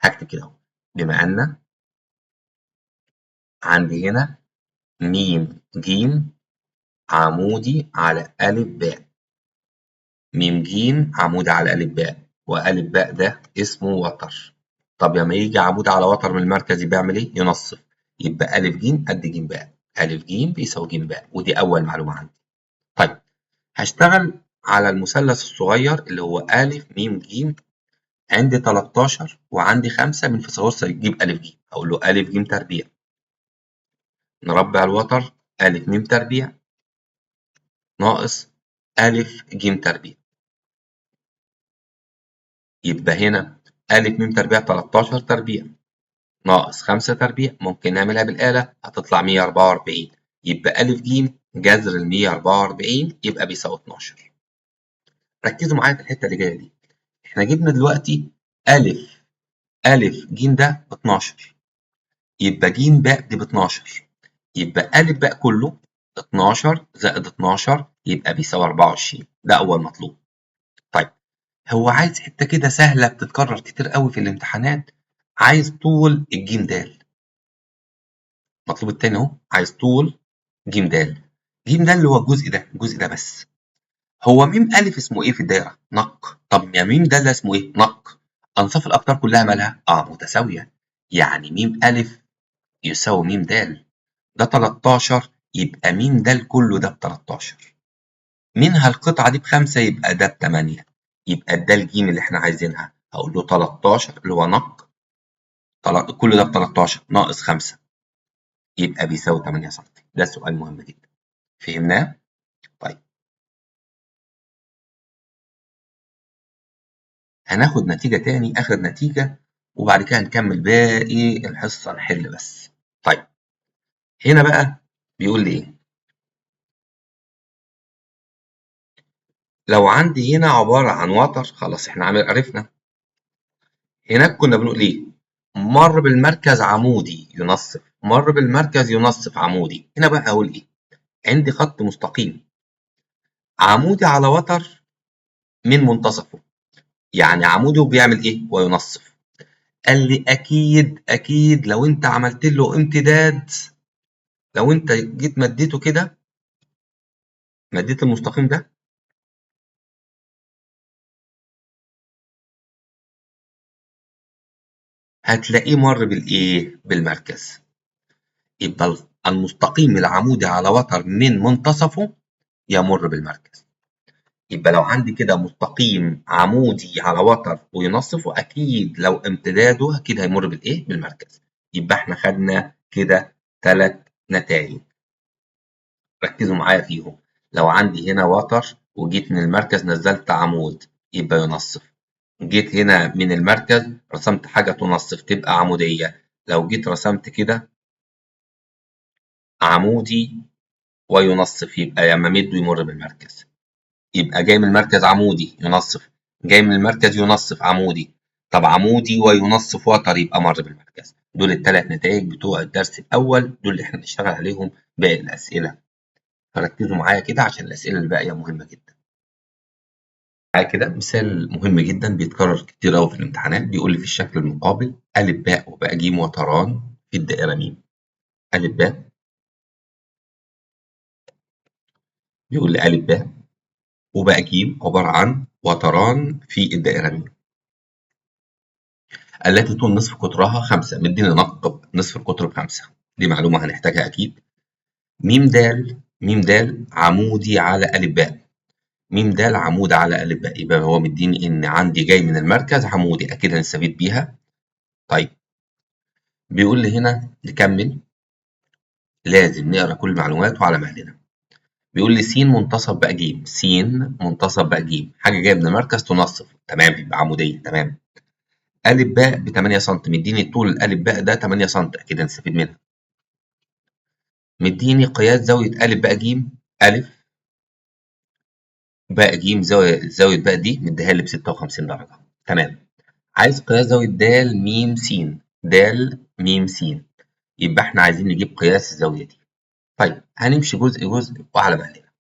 هكتب كده أهو بما أن عندي هنا م ج عمودي على ألف باء، م ج عمودي على ألف باء، وألف باء ده اسمه وتر. طب لما يجي عمود على وتر من المركز يبقى يعمل إيه؟ ينصف، يبقى أ ج قد ج باء، أ ج بيساوي ج باء، ودي أول معلومة عندي. طيب هشتغل على المثلث الصغير اللي هو أ م ج، عندي 13 وعندي 5 من فيثاغورس يجيب أ ج، هقول له أ ج تربيع نربع الوتر أ م تربيع ناقص أ ج تربيع. يبقى هنا أ م تربيع 13 تربيع ناقص 5 تربيع، ممكن نعملها بالآلة هتطلع 144، يبقى أ ج جذر ال 144 يبقى بيساوي 12. ركزوا معايا في الحتة اللي جاية دي. احنا جبنا دلوقتي أ ج ده ب 12، يبقى ج باء دي ب 12، يبقى أ باء كله 12 زائد 12 يبقى بيساوي 24، ده أول مطلوب. طيب هو عايز حتة كده سهلة بتتكرر كتير قوي في الامتحانات، عايز طول الجيم د. المطلوب التاني اهو عايز طول ج د. ج د اللي هو الجزء ده بس. هو م أ اسمه ايه في الدايرة؟ نق. طب يا م د ده اسمه ايه؟ نق. أنصاف الأقطار كلها مالها؟ متساوية، يعني م أ يساوي م د، ده 13 يبقى م د كله ده ب 13. منها القطعة دي ب5 يبقى ده ب8، يبقى ده الجيم اللي احنا عايزينها، هقول له 13 اللي هو نق كل ده ب 13 ناقص 5 يبقى بيساوي 8 سم. ده سؤال مهم جدا. فهمناه؟ طيب هناخد نتيجة تاني، آخر نتيجة، وبعد كده هنكمل باقي الحصة نحل بس. طيب هنا بقى بيقول لي إيه؟ لو عندي هنا عبارة عن وتر، خلاص إحنا عرفنا. هناك كنا بنقول إيه؟ مر بالمركز عمودي ينصف، مر بالمركز ينصف عمودي. هنا بقى أقول إيه؟ عندي خط مستقيم عمودي على وتر من منتصفه، يعني عمودي وبيعمل إيه؟ وينصف. قال لي أكيد لو أنت عملت له امتداد، لو أنت جيت مديته كده، مديت المستقيم ده، هتلاقيه مر بالإيه؟ بالمركز. يبقى المستقيم العمودي على وتر من منتصفه يمر بالمركز. يبقى لو عندي كده مستقيم عمودي على وتر وينصفه، أكيد لو امتداده أكيد هيمر بالإيه؟ بالمركز. يبقى إحنا خدنا كده 3 نتائج، ركزوا معايا فيهم. لو عندي هنا وتر وجيت من المركز نزلت عمود يبقى ينصف. جيت هنا من المركز رسمت حاجة تنصف تبقى عمودية. لو جيت رسمت كده عمودي وينصف يبقى لما مده يمر بالمركز. يبقى جاي من المركز عمودي ينصف، جاي من المركز ينصف عمودي. طب عمودي وينصف وتر يبقى مر بالمركز. دول الثلاث نتائج بتوع الدرس الأول، دول اللي احنا بنشتغل عليهم باقي الأسئلة. فركزوا معايا كده عشان الأسئلة الباقية مهمة جدا. معايا كده مثال مهم جدا بيتكرر كتير أوي في الامتحانات، بيقول لي في الشكل المقابل أ باء وباء ج وتران في الدائرة م. أ باء بيقول لي أ باء وباء ج عبارة عن وتران في الدائرة م التي طول نصف قطرها 5. مديني نقب نصف القطر ب5. دي معلومة هنحتاجها أكيد. م د عمودي على أ باء. م د عمود على أ باء، يبقى هو مديني إن عندي جاي من المركز عمودي، أكيد هنستفيد بيها. طيب بيقول لي هنا نكمل، لازم نقرا كل المعلومات وعلى مهلنا. بيقول لي س منتصف بقى ج، س منتصف بقى ج، حاجة جاية من المركز تنصف، تمام، يبقى عمودية، تمام. أ باء ب 8 سم، مديني طول الأ باء ده 8 سم، أكيد هنستفيد منها. مديني قياس زاوية أ باء ج، أ باء ج زاوية باء دي مديها لي ب 56 درجة، تمام. عايز قياس زاوية د م س، د م س، يبقى احنا عايزين نجيب قياس الزاوية دي. طيب هنمشي جزء جزء وعلى مهلنا.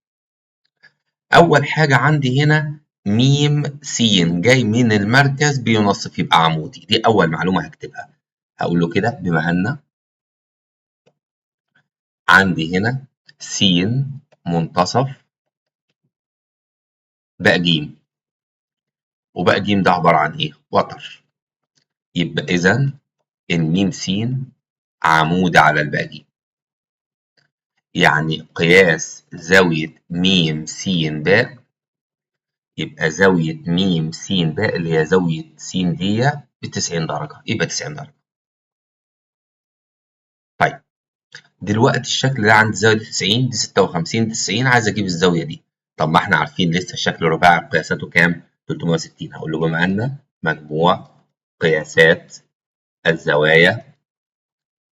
أول حاجة عندي هنا م س جاي من المركز بينصف يبقى عمودي، دي أول معلومة هكتبها. هقول له كده بما أن عندي هنا س منتصف باء ج، وباء ج ده عبارة عن إيه؟ وتر. يبقى إذا الميم س عمود على الباء ج، يعني قياس زاوية م س باء، يبقى زاوية م س باء اللي هي زاوية س دي ب90 درجة، يبقى 90 درجة. طيب دلوقتي الشكل ده عندي زاوية 90 دي 56 دي 90، عايز أجيب الزاوية دي. طب ما احنا عارفين لسه الشكل الرباعي قياساته كام؟ 360. هقول له بما أن مجموع قياسات الزوايا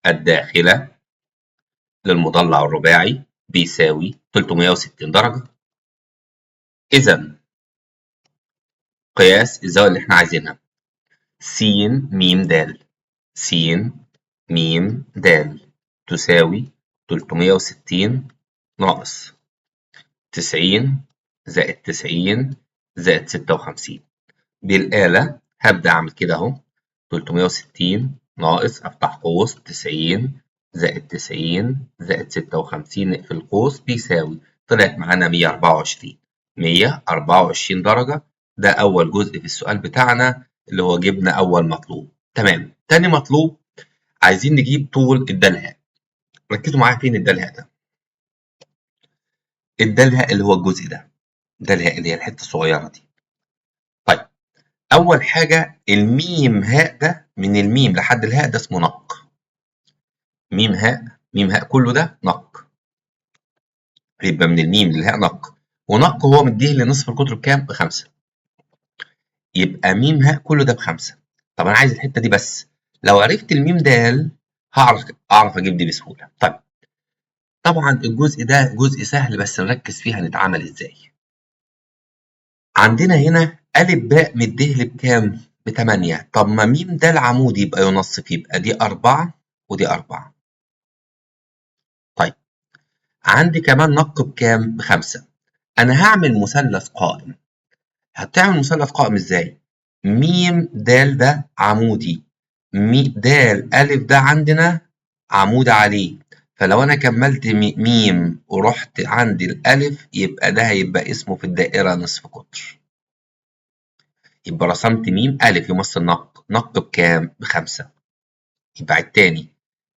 الداخلة للمضلع الرباعي بيساوي 360 درجة. إذا قياس الزاوية اللي احنا عايزينها س م د، س م د تساوي 360 ناقص 90 زائد 90 زائد 56. بالآلة هبدأ أعمل كده أهو، 360 ناقص أفتح قوس 90 زائد 90 زائد 56 نقفل القوس بيساوي، طلعت معانا 124. 124 درجة. ده أول جزء في السؤال بتاعنا اللي هو جبنا أول مطلوب، تمام. تاني مطلوب عايزين نجيب طول الدلهاء. ركزوا معايا فين الدلهاء ده؟ الدلهاء اللي هو الجزء ده، الدلهاء اللي هي الحتة الصغيرة دي. طيب أول حاجة الميم هاء ده، من الميم لحد الهاء ده اسمه نق. ميم هاء، ميم هاء كله ده نق، يبقى من الميم للهاء نق. ونق هو مديه لنصف القطر بكام؟ ب5. يبقى ميم هاء كله ده ب5. طب أنا عايز الحتة دي بس، لو عرفت الميم دال أعرف أجيب دي بسهولة. طيب طبعا الجزء ده جزء سهل بس نركز فيه هنتعامل إزاي. عندنا هنا أ باء مديه لي بكام؟ ب8. طب ما م د العمود يبقى ينصف، يبقى دي 4 ودي 4. طيب عندي كمان نق بكام؟ ب5. أنا هعمل مثلث قائم. هتعمل مثلث قائم إزاي؟ م د ده عمودي، د أ ده عندنا عمود عليه، فلو أنا كملت م ورحت عند الألف يبقى ده هيبقى اسمه في الدائرة نصف قطر. يبقى رسمت م أ يمثل نق، نق بكام؟ ب5. يبقى التاني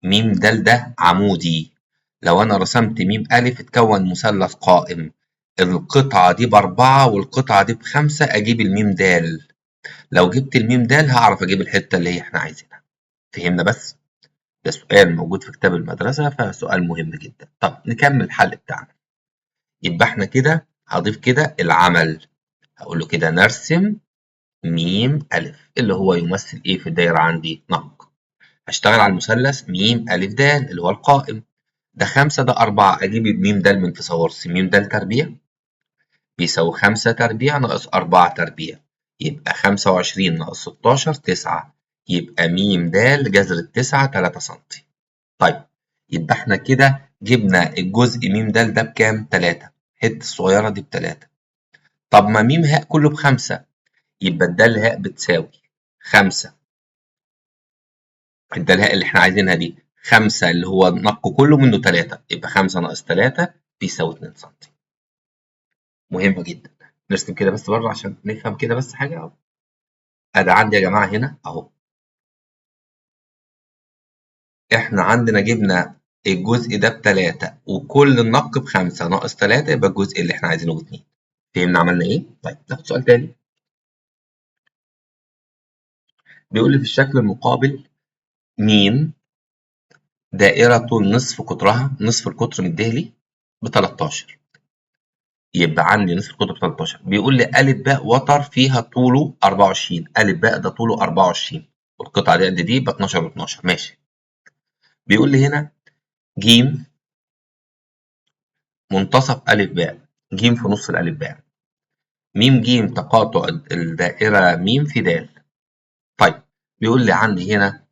م د ده عمودي، لو أنا رسمت م أ اتكون مثلث قائم، القطعة دي ب4 والقطعة دي ب5، أجيب الميم د. لو جبت الميم د هعرف أجيب الحتة اللي احنا عايزينها. فهمنا بس؟ ده سؤال موجود في كتاب المدرسة، فسؤال مهم جدا. طب نكمل الحل بتاعنا. يبقى احنا كده هضيف كده العمل، هقول له كده نرسم م أ اللي هو يمثل ايه في الدايرة عندي؟ نق. هشتغل على المثلث م أ د اللي هو القائم. ده 5 ده 4، اجيب م د من فيثاغورس، م د تربيع بيساوي 5 تربيع ناقص 4 تربيع، يبقى 25 ناقص 16 9، يبقى م د جذر التسعة 3 سم. طيب يبقى احنا كده جبنا الجزء م د ده بكام؟ 3، الحته الصغيره دي ب3. طب ما م ه كله ب5، يبقى الدال ه بتساوي 5. الدال ه اللي احنا عايزينها دي 5 اللي هو النق كله منه 3، يبقى 5 ناقص 3 بيساوي 2 سم. مهمه جدا. نرسم كده بس بره عشان نفهم كده بس حاجه اهو. ادي عندي يا جماعه هنا اهو، احنا عندنا جبنا الجزء ده ب3 وكل النق ب5 ناقص 3، يبقى الجزء اللي احنا عايزينه ب2. فهمنا عملنا ايه؟ طيب ناخد سؤال تاني. بيقول لي في الشكل المقابل م دائرة طول نصف قطرها، نصف القطر مديهلي ب13، يبقى عندي نصف القطر ب13. بيقول لي أ ب وتر فيها طوله 24، أ ب ده طوله 24 والقطعة دي قد دي ب 12 و12. ماشي. بيقول لي هنا ج منتصف أ ب، ج في نص الأ ب، م ج تقاطع الدائرة م في د. طيب بيقول لي عندي هنا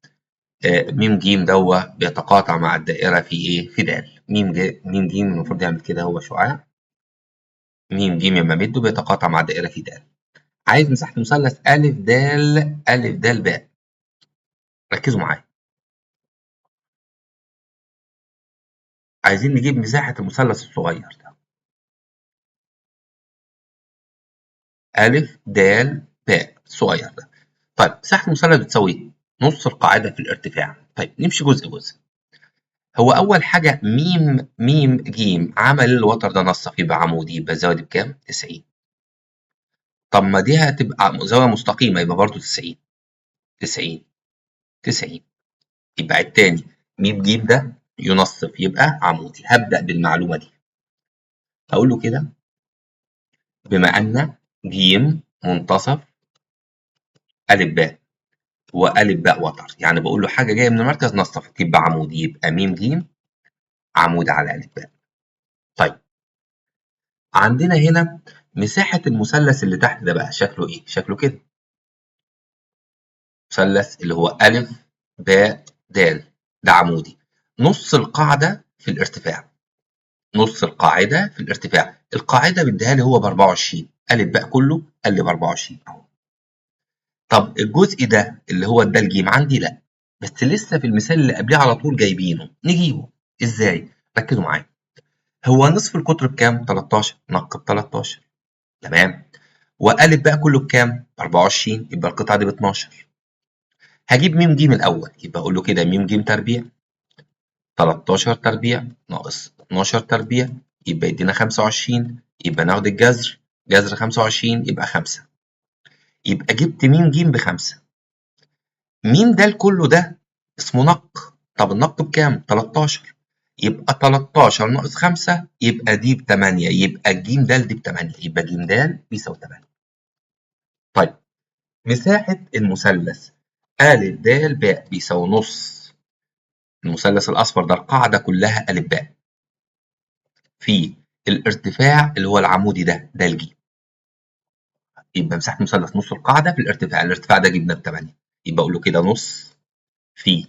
م ج دوّة بيتقاطع مع الدائرة في إيه؟ في د. م ج المفروض يعمل كده هو شعاع، م ج لمّا أمدّه بيتقاطع مع الدائرة في د. عايز مساحة مثلث أ د أ د ب. ركّزوا معايا. عايزين نجيب مساحة المثلث الصغير ده. أ د ب الصغير ده. طيب مساحة المثلث بتساوي إيه؟ نُص القاعدة في الارتفاع. طيب نمشي جزء، جزء. هو أول حاجة م ج عمل الوتر ده نصّف يبقى عمودي، يبقى الزاوية دي بكام؟ 90. طب ما دي هتبقى زاوية مستقيمة يبقى برضه 90، 90، 90. يبقى عيد تاني، م ج ده ينصف يبقى عمودي. هابدأ بالمعلومة دي. هاقول له كده بما أن ج منتصف أ ب وأ ب وتر، يعني باقول له حاجة جاية من المركز نصّفت يبقى عمودي، يبقى م ج عمود على أ ب. طيب عندنا هنا مساحة المثلث اللي تحت ده بقى شكله إيه؟ شكله كده. مثلث اللي هو أ ب د، ده عمودي. نُص القاعدة في الارتفاع، نُص القاعدة في الارتفاع. القاعدة مديها لي هو ب24، أ ب كله قال لي ب24 أهو. طب الجزء ده اللي هو الد ج عندي لأ، بس لسه في المثال اللي قبليه على طول جايبينه، نجيبه إزاي؟ ركزوا معايا. هو نصف القطر بكام؟ 13، نق ب13 تمام، وأ ب كله بكام؟ ب24، يبقى القطعة دي ب12. هاجيب م ج الأول، يبقى أقول له كده م ج تربيع 13 تربيع ناقص 12 تربيع يبقى يدينا 25، يبقى ناخد الجذر، جذر 25 يبقى 5، يبقى جبت م ج ب5. م د كله ده اسمه نق. طب النق بكام؟ 13، يبقى 13 ناقص 5 يبقى دي ب8، يبقى الج د دي ب8، يبقى ج د بيساوي 8. طيب مساحة المثلث أ د ب بيساوي نص المثلث الأصفر ده القاعدة كلها أ ب في الارتفاع اللي هو العمودي ده الج. يبقى مساحة المثلث نص القاعدة في الارتفاع، الارتفاع ده جبناه ب8، يبقى أقول له كده نص في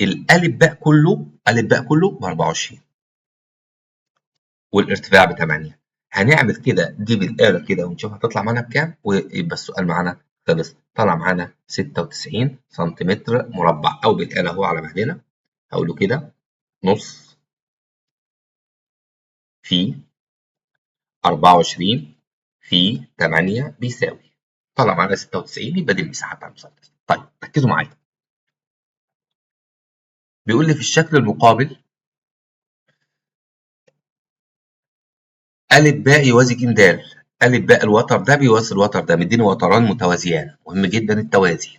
الألف باء كله، ألف باء كله ب24 والارتفاع ب8. هنعمل كده دي بالآلة كده ونشوف هتطلع معانا بكام، ويبقى السؤال معانا خلص. طلع معانا 96 سنتيمتر مربع، أو بالآلة أهو على مهلنا. هقول له كده نص في 24 في 8 بيساوي، طلع معانا 96، يبقى دي المساحة بتاع المثلث. طيب ركزوا معايا. بيقول لي في الشكل المقابل أ ب يوازي ج د. أ ب الوتر ده بيوازي الوتر ده، مديني وتران متوازيان، مهم جدا التوازي.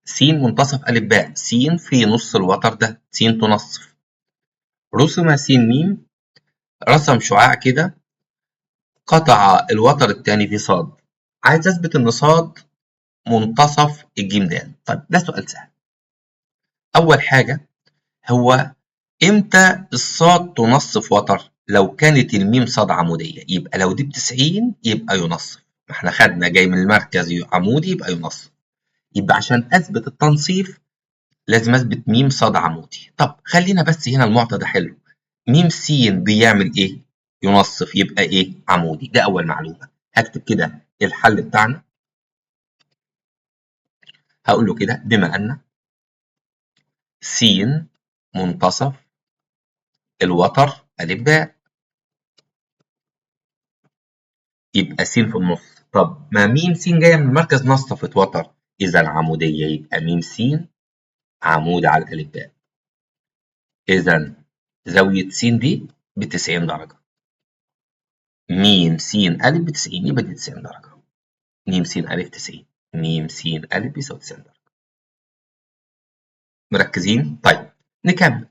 س منتصف أ ب، س في نص الوتر ده، س تنصف. رسم س م، رسم شعاع كده قطع الوتر الثاني في صاد. عايز اثبت ان صاد منتصف الجيم د. طيب ده سؤال سهل. اول حاجه هو امتى الصاد تنصف وتر؟ لو كانت الميم صاد عموديه، يبقى لو دي ب90 يبقى ينصف. ما احنا خدنا جاي من المركز عمودي يبقى ينصف. يبقى عشان اثبت التنصيف لازم اثبت ميم صاد عمودي. طب خلينا بس هنا المعطى ده حلو. ميم س بيعمل ايه؟ ينصف، يبقى ايه؟ عمودي. ده اول معلومه. هكتب كده الحل بتاعنا. هقول له كده بما ان س منتصف الوتر ألف باء، يبقى س في النص. طب ما ميم س جايه من مركز نصفة وتر، اذا عموديه، يبقى ميم س عمود على الألف باء. اذا زاويه س دي ب90 درجه. ميم س ألف ب90 يبقى دي 90 درجه. ميم س ألف 90. ميم س ألف بيساوي 90 درجه. مركزين؟ طيب نكمل.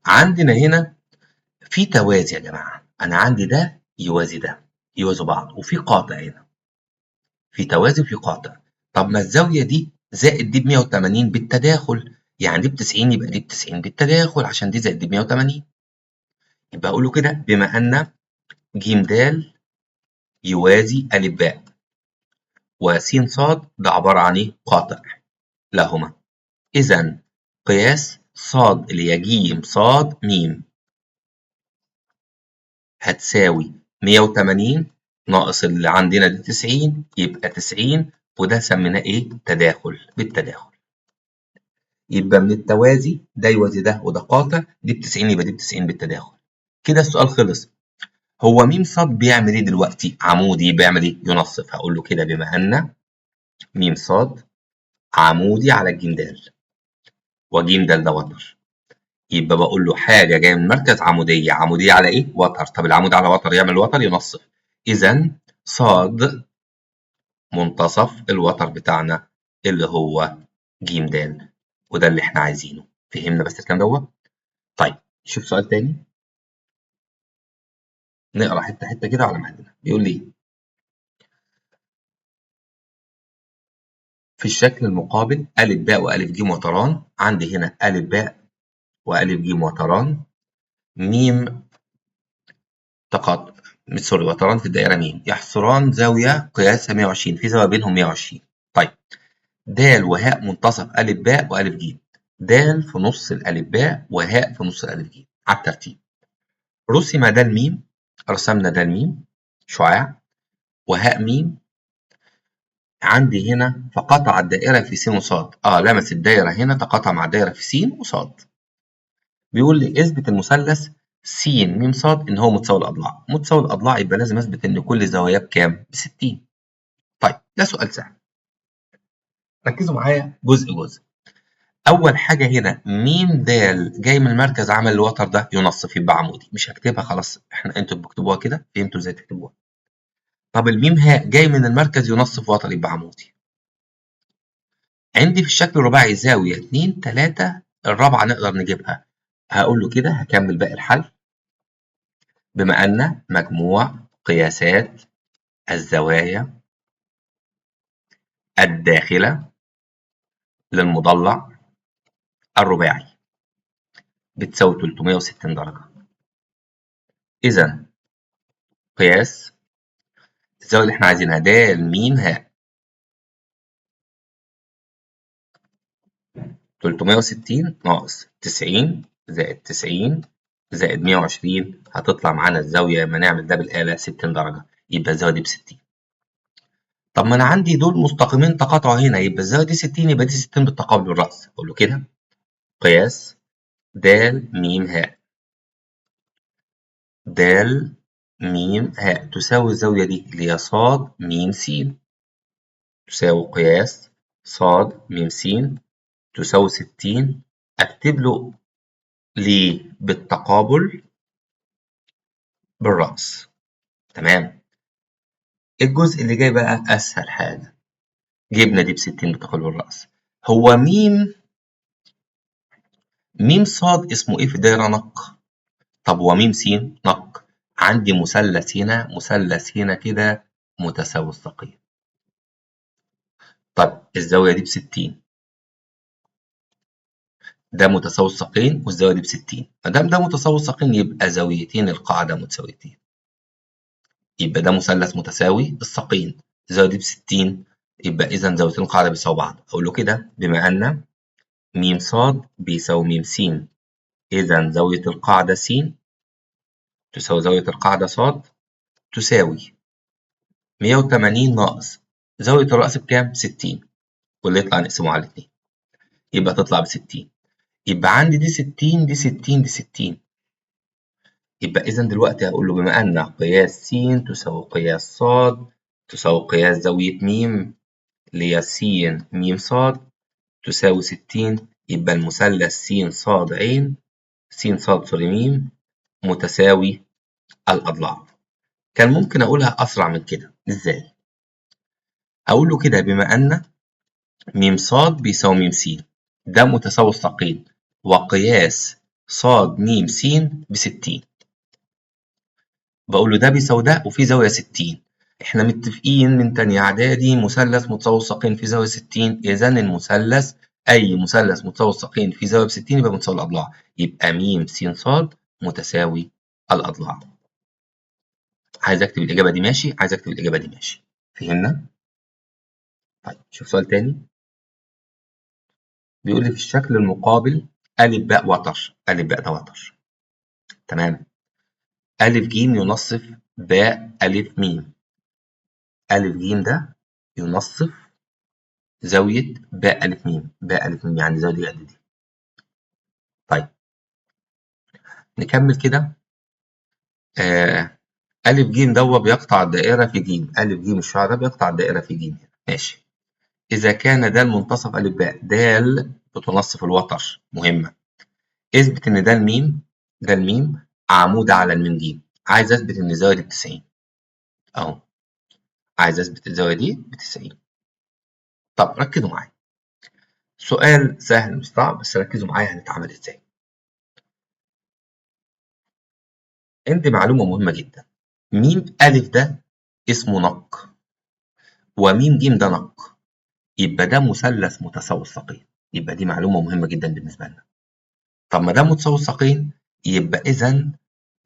عندنا هنا في توازي يا جماعه. انا عندي ده يوازي ده، يوازوا بعض، وفي قاطع هنا. في توازي وفي قاطع. طب ما الزاويه دي زائد دي ب 180 بالتداخل، يعني دي ب90 يبقى دي ب90 بالتداخل، عشان دي زائد دي ب 180. يبقى اقول له كده بما ان ج د يوازي ا باء وس ص ده عباره عن ايه؟ قاطع لهما. اذا قياس ص اللي هي ج ص م هتساوي 180 ناقص اللي عندنا دي 90، يبقى 90. وده سميناه ايه؟ تداخل بالتداخل. يبقى من التوازي ده يوازي ده وده قاطع، دي ب90 يبقى دي ب90 بالتداخل. كده السؤال خلص. هو م ص بيعمل ايه دلوقتي؟ عمودي، بيعمل ايه؟ ينصف. هقول له كده بما ان م ص عمودي على الج د، وج د ده وتر، يبقى بقول له حاجه جايه من مركز عموديه. عموديه على ايه؟ وتر. طب العمود على وتر يعمل وتر، ينصف. اذا ص منتصف الوتر بتاعنا اللي هو ج د، وده اللي احنا عايزينه. فهمنا بس الكلام دوت؟ طيب شوف سؤال تاني. نقرا حته حته كده على مهلنا. بيقول لي في الشكل المقابل ا باء وأ ج وتران. عندي هنا ا باء وأ ج وتران م تقاطع، سوري، وتران في الدائره م يحصران زاويه قياسها 120، في زاويه بينهم 120. طيب د وهاء منتصف ا باء وأ ج. د في نص الألف باء وهاء في نص الألف ج على الترتيب. رسم د م، رسمنا د م شعاع، وهاء م عندي هنا، فقطع الدائرة في س وصاد. لمس الدائرة هنا، تقاطع مع الدائرة في س وصاد. بيقول لي اثبت المثلث س م ص ان هو متساوي الاضلاع. متساوي الاضلاع يبقى لازم اثبت ان كل زواياه بكام؟ ب60. طيب ده سؤال سهل. ركزوا معايا جزء جزء. اول حاجه هنا م د جاي من المركز، عمل الوتر ده ينصف، يبقى عمودي. مش هكتبها خلاص، انتوا بتكتبوها كده، فهمتوا ازاي تكتبوها. طب الميم هاء جاي من المركز ينصف وتر، يبقى عمودي. عندي في الشكل الرباعي زاوية 2 3، الرابعة نقدر نجيبها. هقول له كده هكمل باقي الحل. بما أن مجموع قياسات الزوايا الداخلة للمضلع الرباعي بتساوي 360 درجة، إذا قياس الزاوية اللي احنا عايزينها د م ه 360 ناقص 90 زائد 90 زائد 120، هتطلع معانا الزاوية لما نعمل ده بالآلة 60 درجة، يبقى الزاوية دي ب60. طب ما انا عندي دول مستقيمين تقاطعوا هنا، يبقى الزاويه دي 60، يبقى دي 60 بالتقابل الراس. اقول له كده قياس د م ه د م ه تساوي الزاويه دي اللي هي ص م س، تساوي قياس ص م س تساوي 60. اكتب له ليه؟ بالتقابل بالراس. تمام. الجزء اللي جاي بقى اسهل حاجه. جبنا دي ب60 بالتقابل بالراس. هو م ص اسمه ايه في الدايره؟ نق. طب وميم س نق. عندي مثلث هنا كده متساوي الساقين. طب الزاوية دي ب60، ده متساوي الساقين والزاوية دي ب60. ما دام ده متساوي الساقين يبقى زاويتين القاعدة متساويتين. يبقى ده مثلث متساوي الساقين، الزاوية دي ب60، يبقى إذا زاويتين القاعدة بيساووا بعض. أقول له كده بما أن م ص بيساوي م س، إذا زاوية القاعدة س تساوي زاوية القاعدة ص تساوي 180 ناقص زاوية الرأس بكام؟ 60، واللي يطلع نقسمه على 2 يبقى تطلع ب60. يبقى عندي دي 60 دي 60 دي 60. يبقى إذا دلوقتي هقول له بما أن قياس س تساوي قياس ص تساوي قياس زاوية م اللي هي س م ص تساوي 60، يبقى المثلث س ص ع س ص م متساوي الأضلاع. كان ممكن أقولها أسرع من كده، إزاي؟ أقول له كده بما أن م ص بيساوي م س، ده متساوي الساقين، وقياس ص م س ب60. بقول له ده بيساوي ده وفي زاوية 60. إحنا متفقين من تانية إعدادي مثلث متساوي الساقين في زاوية 60، إذا المثلث أي مثلث متساوي الساقين في زاوية ب60 يبقى متساوي الأضلاع، يبقى م س ص متساوي الأضلاع. عايز أكتب الإجابة دي ماشي، عايز أكتب الإجابة دي ماشي. فهمنا؟ طيب شوف سؤال تاني. بيقول لي في الشكل المقابل أ ب وتر، أ ب ده وتر، تمام. أ ج ينصف ب أ م، أ ج ده ينصف زاوية ب أ م، ب أ م يعني زاوية دي قد دي. طيب نكمل كده. أ ج دوّة بيقطع الدائرة في ج، أ ج الشعاع ده بيقطع الدائرة في ج، ماشي. إذا كان د منتصف أ ب، د بتنصف الوتر، مهمة. اثبت إن ده الميم عمود على الميم ج. عايز أثبت إن الزاوية دي ب90 أهو، عايز أثبت الزاوية دي ب90. طب ركزوا معايا، سؤال سهل مش صعب، بس ركزوا معايا هنتعامل إزاي. عندي معلومة مهمة جدا، م أ ده اسمه نق، وم ج ده نق، يبقى ده مثلث متساوي الساقين، يبقى دي معلومة مهمة جدا بالنسبة لنا. طب ما ده متساوي الساقين يبقى إذا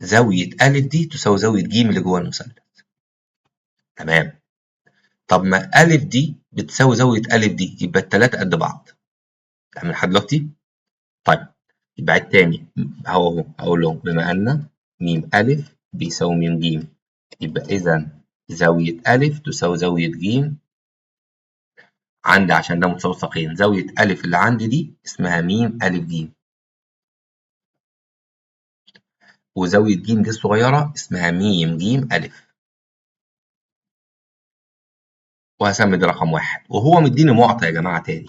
زاوية أ دي تساوي زاوية ج اللي جوه المثلث، تمام. طب ما أ دي بتساوي زاوية أ دي، يبقى التلاتة قد بعض، تمام لحد دلوقتي؟ طيب يبقى عيد تاني أهو، هقول لهم بما أن م أ بيساوي م ج، يبقى إذا زاوية أ تساوي زاوية ج. عندي عشان ده متساوي ساقين، زاوية أ اللي عندي دي اسمها م أ ج، وزاوية ج دي الصغيرة اسمها م ج أ، وهسمي ده رقم 1. وهو مديني معطى يا جماعة تاني.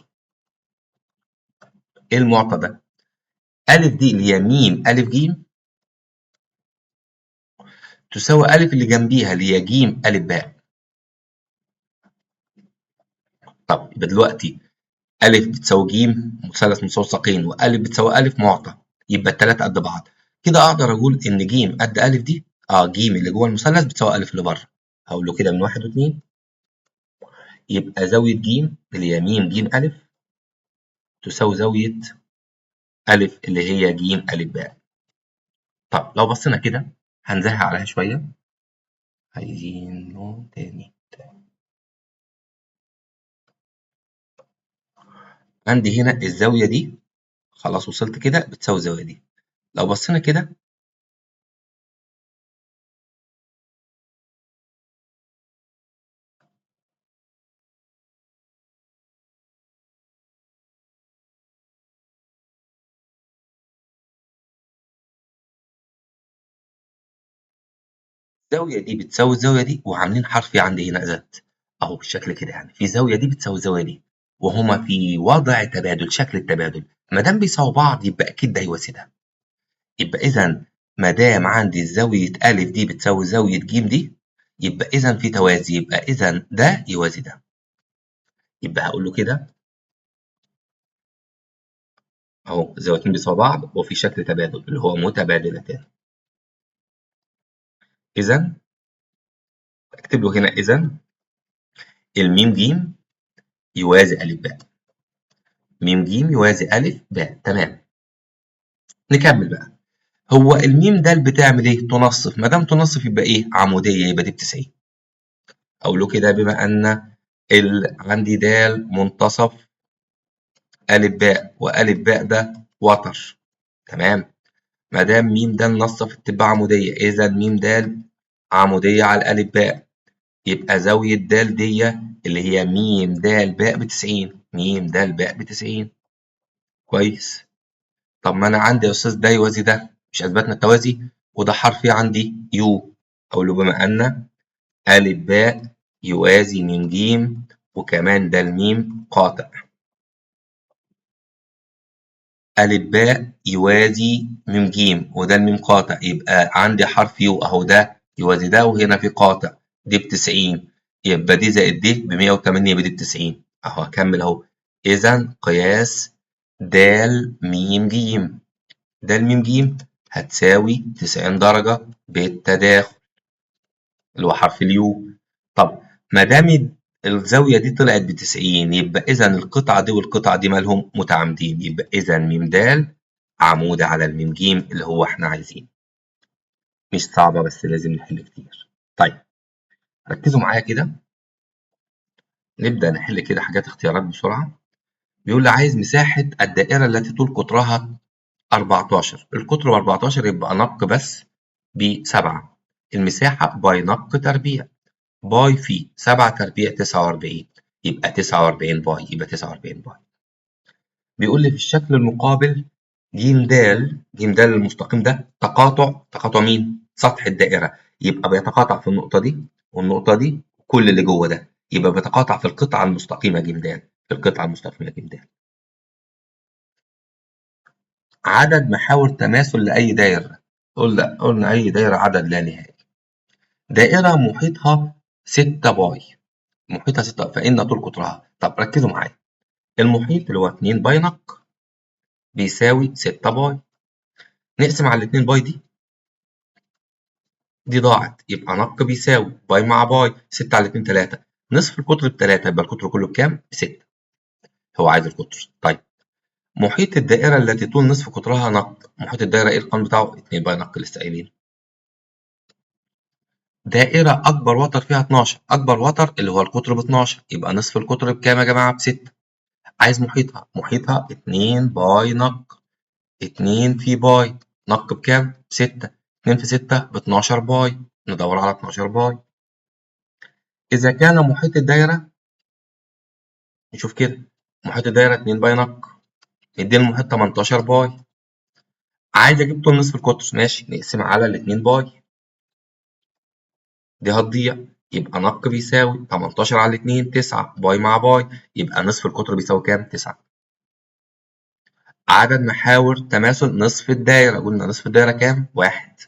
إيه المعطى ده؟ أ دي اللي هي م أ ج تساوي أ اللي جنبيها اللي هي ج أ ب. طب يبقى دلوقتي أ بتساوي ج مثلث متساوي ساقين، وأ بتساوي أ معطى، يبقى التلاتة قد بعض. كده أقدر أقول إن ج قد أ دي، ج اللي جوه المثلث بتساوي أ اللي بره. هقول له كده من 1 و2، يبقى زاوية ج اللي هي م ج أ تساوي زاوية أ اللي هي ج أ ب. طب لو بصينا كده هنزهق عليها شوية، عايزين لون تاني. عندي هنا الزاوية دي خلاص وصلت كده بتساوي الزاوية دي. لو بصينا كده الزاوية دي بتساوي الزاوية دي، وعاملين حرف عندي هنا زد أهو بالشكل كده، يعني في زاوية دي بتساوي الزاوية دي، وهما في وضع تبادل، شكل التبادل. ما دام بيساووا بعض يبقى أكيد ده يوازي ده. يبقى إذا ما دام عندي زاوية أ دي بتساوي زاوية ج دي يبقى إذا في توازي، يبقى إذا ده يوازي ده. يبقى هقول له كده أهو الزاويتين بيساووا بعض وفي شكل تبادل اللي هو متبادلتان. إذا اكتب له هنا إذا الميم ج يوازي أ ب. ميم ج يوازي أ ب. تمام. نكمل بقى. هو الميم د بتعمل ايه؟ تنصف. ما دام تنصف يبقى ايه؟ عموديه، يبقى دي ب 90. اقول له كده بما ان عندي د منتصف أ ب، وأ ب ده وتر. تمام. ما دام م د نصف تبقى عموديه، اذا م د عموديه على الأ ب، يبقى زاويه د دي اللي هي م د ب ب 90. م د ب ب 90. كويس. طب ما انا عندي يا استاذ ده يوازي ده، مش اثبتنا التوازي؟ وده حرفي عندي يو. اقول له بما ان أ ب يوازي م ج، وكمان ده الميم قاطع. أ ب يوازي م ج، وده الميم قاطع، يبقى عندي حرف يو اهو، ده يوازي ده وهنا في قاطع. دي ب 90، يبقى دي زائد دي ب 108، يبقى دي ب 90 اهو. هكمل اهو. اذا قياس د م ج، د م ج هتساوي 90 درجة بالتداخل اللي هو حرف اليو. طب ما دام الزاوية دي طلعت ب 90، يبقى إذا القطعة دي والقطعة دي مالهم متعامدين، يبقى إذا م د عمودة على الميم ج اللي هو إحنا عايزينه. مش صعبة بس لازم نحل كتير. طيب ركزوا معايا كده، نبدأ نحل كده حاجات اختيارات بسرعة. بيقول لي عايز مساحة الدائرة التي طول قطرها 14. القطر 14 يبقى نق بس ب7. المساحة باي نق تربيع. باي في 7 تربيع 49، يبقى 49 باي، يبقى 49 باي. بيقول لي في الشكل المقابل ج د. ج د المستقيم ده تقاطع مين؟ سطح الدائرة. يبقى بيتقاطع في النقطة دي والنقطة دي، كل اللي جوه ده، يبقى بيتقاطع في القطعة المستقيمة ج د. في القطعة المستقيمة ج د. عدد محاور تماثل لأي دايرة. قلنا أي دايرة عدد لا نهائي. دائرة محيطها 6 باي، محيطها 6، فإن طول قطرها. طب ركزوا معايا، المحيط اللي هو 2 باي نق بيساوي 6 باي. نقسم على 2 باي دي ضاعت، يبقى نق بيساوي باي مع باي، 6 على 2 3. نصف القطر ب3، يبقى القطر كله بكام؟ ب6. هو عايز القطر. طيب محيط الدائرة التي طول نصف قطرها نق. محيط الدائرة ايه القانون بتاعه؟ 2 باي نق لسه قايلين. دائرة أكبر وتر فيها 12، أكبر وتر اللي هو القطر ب 12، يبقى نصف القطر بكام يا جماعة؟ ب6. عايز محيطها 2 باي نق. 2 في باي، نق بكام؟ ب6. 2 في 6 ب 12 باي، ندور على 12 باي. إذا كان محيط الدايرة، نشوف كده، محيط الدايرة 2 باي نق، يدينا المحيط 18 باي. عايز أجيب طول نصف القطر، ماشي، نقسم على ال 2 باي، دي هتضيع، يبقى نق بيساوي 18 على 2 9 باي مع باي، يبقى نصف القطر بيساوي كام؟ 9. عدد محاور تماثل نصف الدايرة، قلنا نصف الدايرة كام؟ 1.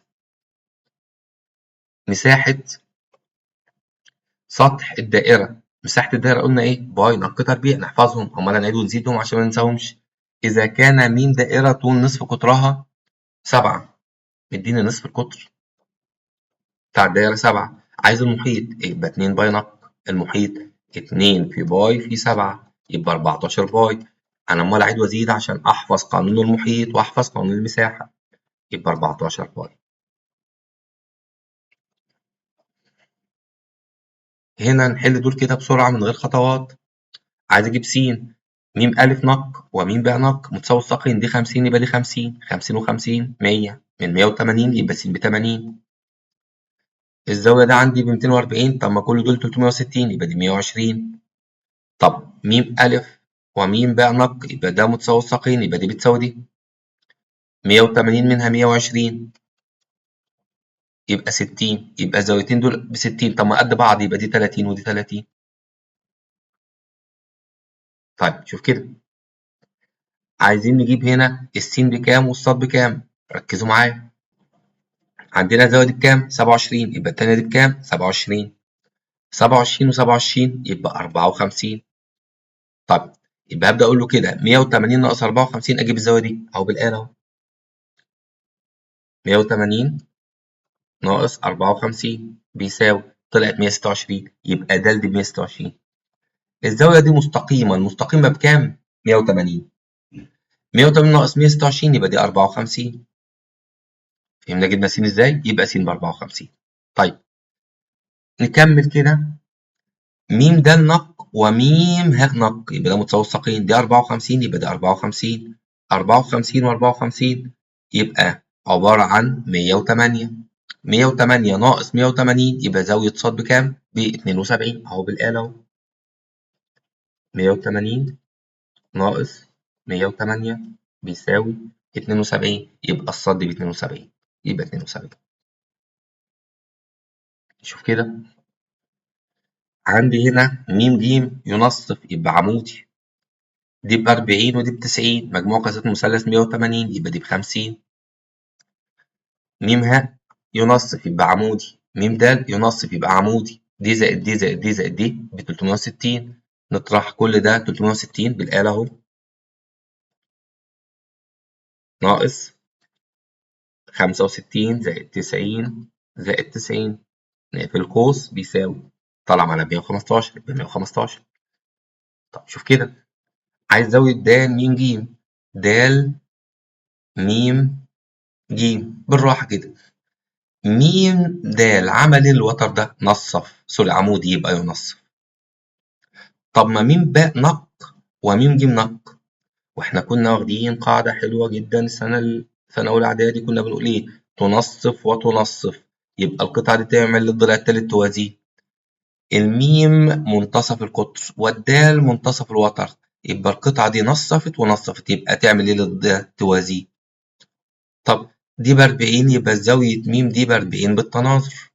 مساحة سطح الدائرة. مساحة الدائرة قلنا إيه؟ باي نق تربيع. نحفظهم، أمال هنعيد ونزيدهم عشان ما ننساهمش. إذا كان م دائرة طول نصف قطرها 7، مديني نصف القطر بتاع الدايرة 7. عايز المحيط، يبقى 2 باي نق. المحيط 2 في باي في 7، يبقى 14 باي. أنا أمال أعيد وأزيد عشان أحفظ قانون المحيط وأحفظ قانون المساحة، يبقى 14 باي. هنا نحل دول كده بسرعة من غير خطوات. عايز أجيب س. م أ نق وم ب نق متساوي الساقين، دي 50 يبقى دي 50، 50 و50 100، من 180 يبقى س ب 80. الزاوية ده عندي ب 240، طب ما كل دول 360 يبقى دي 120. طب م أ وم ب نق يبقى ده متساوي الساقين، يبقى دي بتساوي دي، 180 منها 120 يبقى 60، يبقى الزاويتين دول ب 60، طب ما قد بعض، يبقى دي 30 ودي 30. طيب شوف كده، عايزين نجيب هنا السين بكام والصاد بكام. ركزوا معايا، عندنا الزاوية دي بكام؟ 27، يبقى التانية دي بكام؟ 27. 27 و27 يبقى 54. طيب يبقى هبدأ أقول له كده 180 ناقص 54، أجيب الزاوية دي أهو بالآلة أهو. 180 ناقص 54 بيساوي طلعت 126 يبقى د دي 126. الزاوية دي مستقيمة، المستقيمة بكام؟ 180. 180 ناقص 126 يبقى دي 54. فهمنا جبنا س ازاي؟ يبقى س ب 54. طيب نكمل كده. م د نق وميم ه نق يبقى ده متساوي الساقين، دي 54 يبقى دي 54. 54 و54 يبقى عبارة عن 108. 108 ناقص 180 يبقى زاوية ص بكام؟ ب 72 اهو بالآلة اهو. 180 ناقص 108 بيساوي 72 يبقى الصاد ب 72 يبقى 72. شوف كده عندي هنا م ج ينصف يبقى عمودي، دي ب40 ودي ب90 مجموع قياسات مثلث 180 يبقى دي ب50. م ه ينصف يبقى عمودي، م د ينصف يبقى عمودي، دي زائد دي زائد دي زائد دي ب 360. نطرح كل ده 360 بالآلة اهو. ناقص 65 زائد 90 زائد 90 نقفل قوس بيساوي طالع على 115 يبقى 115. طب شوف كده عايز زاوية د م ج. د م ج بالراحة كده. م د عمل الوتر ده نصف، سوري عمودي يبقى ينصف. طب ما م ب نق وم ج نق، واحنا كنا واخدين قاعدة حلوة جدا سنة أولى إعدادي كنا بنقول إيه؟ تنصف وتنصف، يبقى القطعة دي تعمل للضلع التالت توازيه. الميم منتصف القطر والدال منتصف الوتر، يبقى القطعة دي نصفت ونصفت يبقى تعمل ايه للضلع توازيه. طب دي ب40 يبقى زاوية م دي ب40 بالتناظر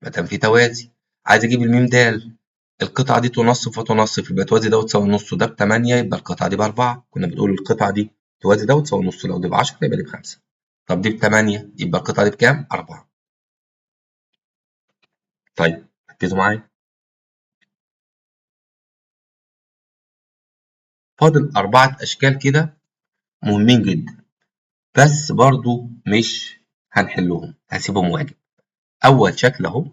ما دام في توازي. عايز اجيب الميم دال، القطعة دي تنصف وتنصف يبقى توازي ده وتساوي نصه، ده ب8 يبقى القطعة دي ب4. كنا بنقول القطعة دي توازي ده وتساوي نصه، لو دي ب10 يبقى دي ب5. طب دي ب8 يبقى القطعة دي بكام؟ 4. طيب ركزوا معايا. فاضل 4 أشكال كده مهمين جدا، بس برضو مش هنحلهم، هسيبهم واجب. أول شكل أهو،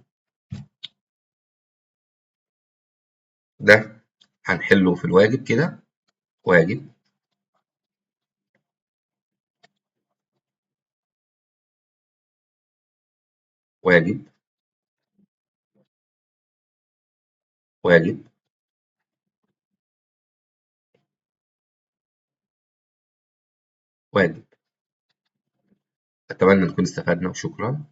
ده هنحله في الواجب كده. واجب واجب واجب واجب. أتمنى نكون استفدنا وشكرا.